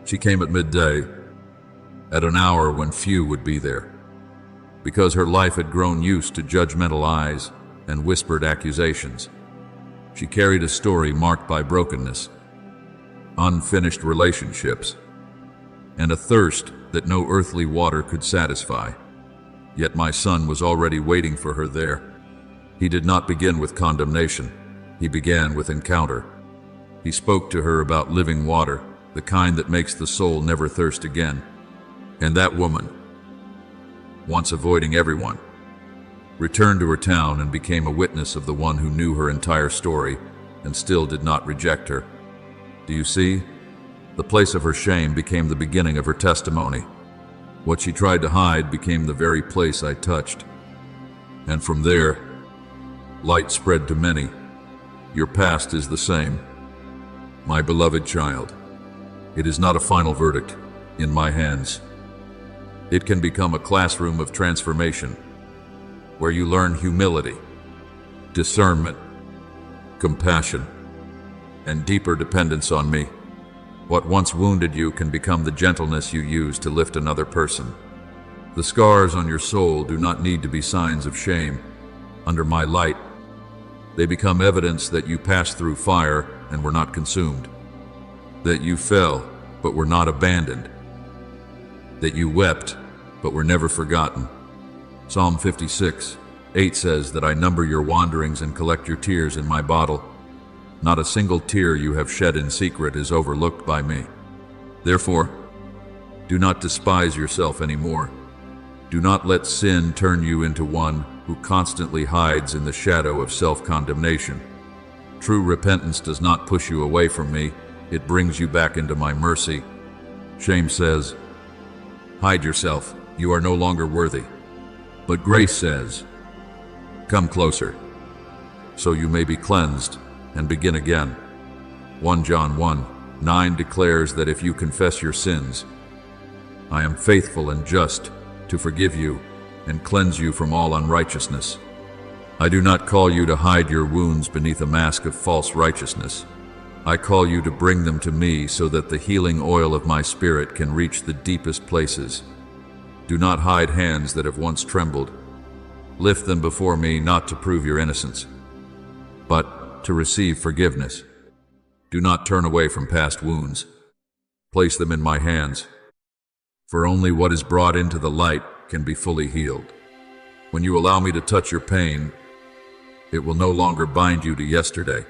She came at midday, at an hour when few would be there, because her life had grown used to judgmental eyes and whispered accusations. She carried a story marked by brokenness, unfinished relationships, and a thirst that no earthly water could satisfy. Yet my son was already waiting for her there. He did not begin with condemnation. He began with encounter. He spoke to her about living water, the kind that makes the soul never thirst again. And that woman, once avoiding everyone, returned to her town and became a witness of the one who knew her entire story and still did not reject her. Do you see? The place of her shame became the beginning of her testimony. What she tried to hide became the very place I touched. And from there, light spread to many. Your past is the same. My beloved child, it is not a final verdict in my hands. It can become a classroom of transformation, where you learn humility, discernment, compassion, and deeper dependence on me. What once wounded you can become the gentleness you use to lift another person. The scars on your soul do not need to be signs of shame. Under my light, they become evidence that you passed through fire and were not consumed, that you fell but were not abandoned, that you wept but were never forgotten. Psalm 56:8 says that I number your wanderings and collect your tears in my bottle. Not a single tear you have shed in secret is overlooked by me. Therefore, do not despise yourself anymore. Do not let sin turn you into one who constantly hides in the shadow of self-condemnation. True repentance does not push you away from me, it brings you back into my mercy. Shame says, Hide yourself. You are no longer worthy. But grace says, come closer, so you may be cleansed and begin again. 1 John 1:9 declares that if you confess your sins, I am faithful and just to forgive you and cleanse you from all unrighteousness. I do not call you to hide your wounds beneath a mask of false righteousness. I call you to bring them to me so that the healing oil of my Spirit can reach the deepest places. Do not hide hands that have once trembled. Lift them before me, not to prove your innocence, but to receive forgiveness. Do not turn away from past wounds. Place them in my hands, for only what is brought into the light can be fully healed. When you allow me to touch your pain, it will no longer bind you to yesterday.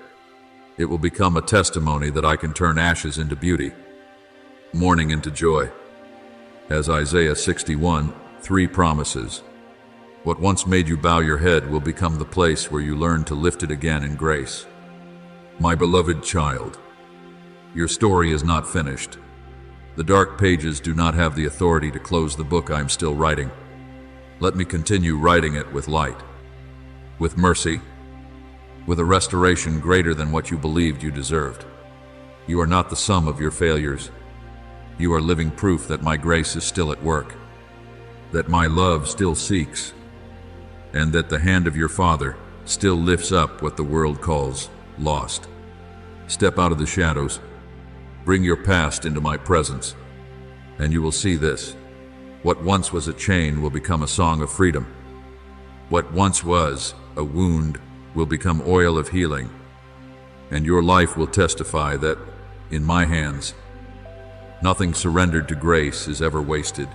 It will become a testimony that I can turn ashes into beauty, mourning into joy. As Isaiah 61:3 promises, what once made you bow your head will become the place where you learn to lift it again in grace. My beloved child, your story is not finished. The dark pages do not have the authority to close the book I am still writing. Let me continue writing it with light, with mercy, with a restoration greater than what you believed you deserved. You are not the sum of your failures. You are living proof that my grace is still at work, that my love still seeks, and that the hand of your Father still lifts up what the world calls lost. Step out of the shadows. Bring your past into my presence, and you will see this. What once was a chain will become a song of freedom. What once was a wound will become oil of healing, and your life will testify that, in my hands, nothing surrendered to grace is ever wasted.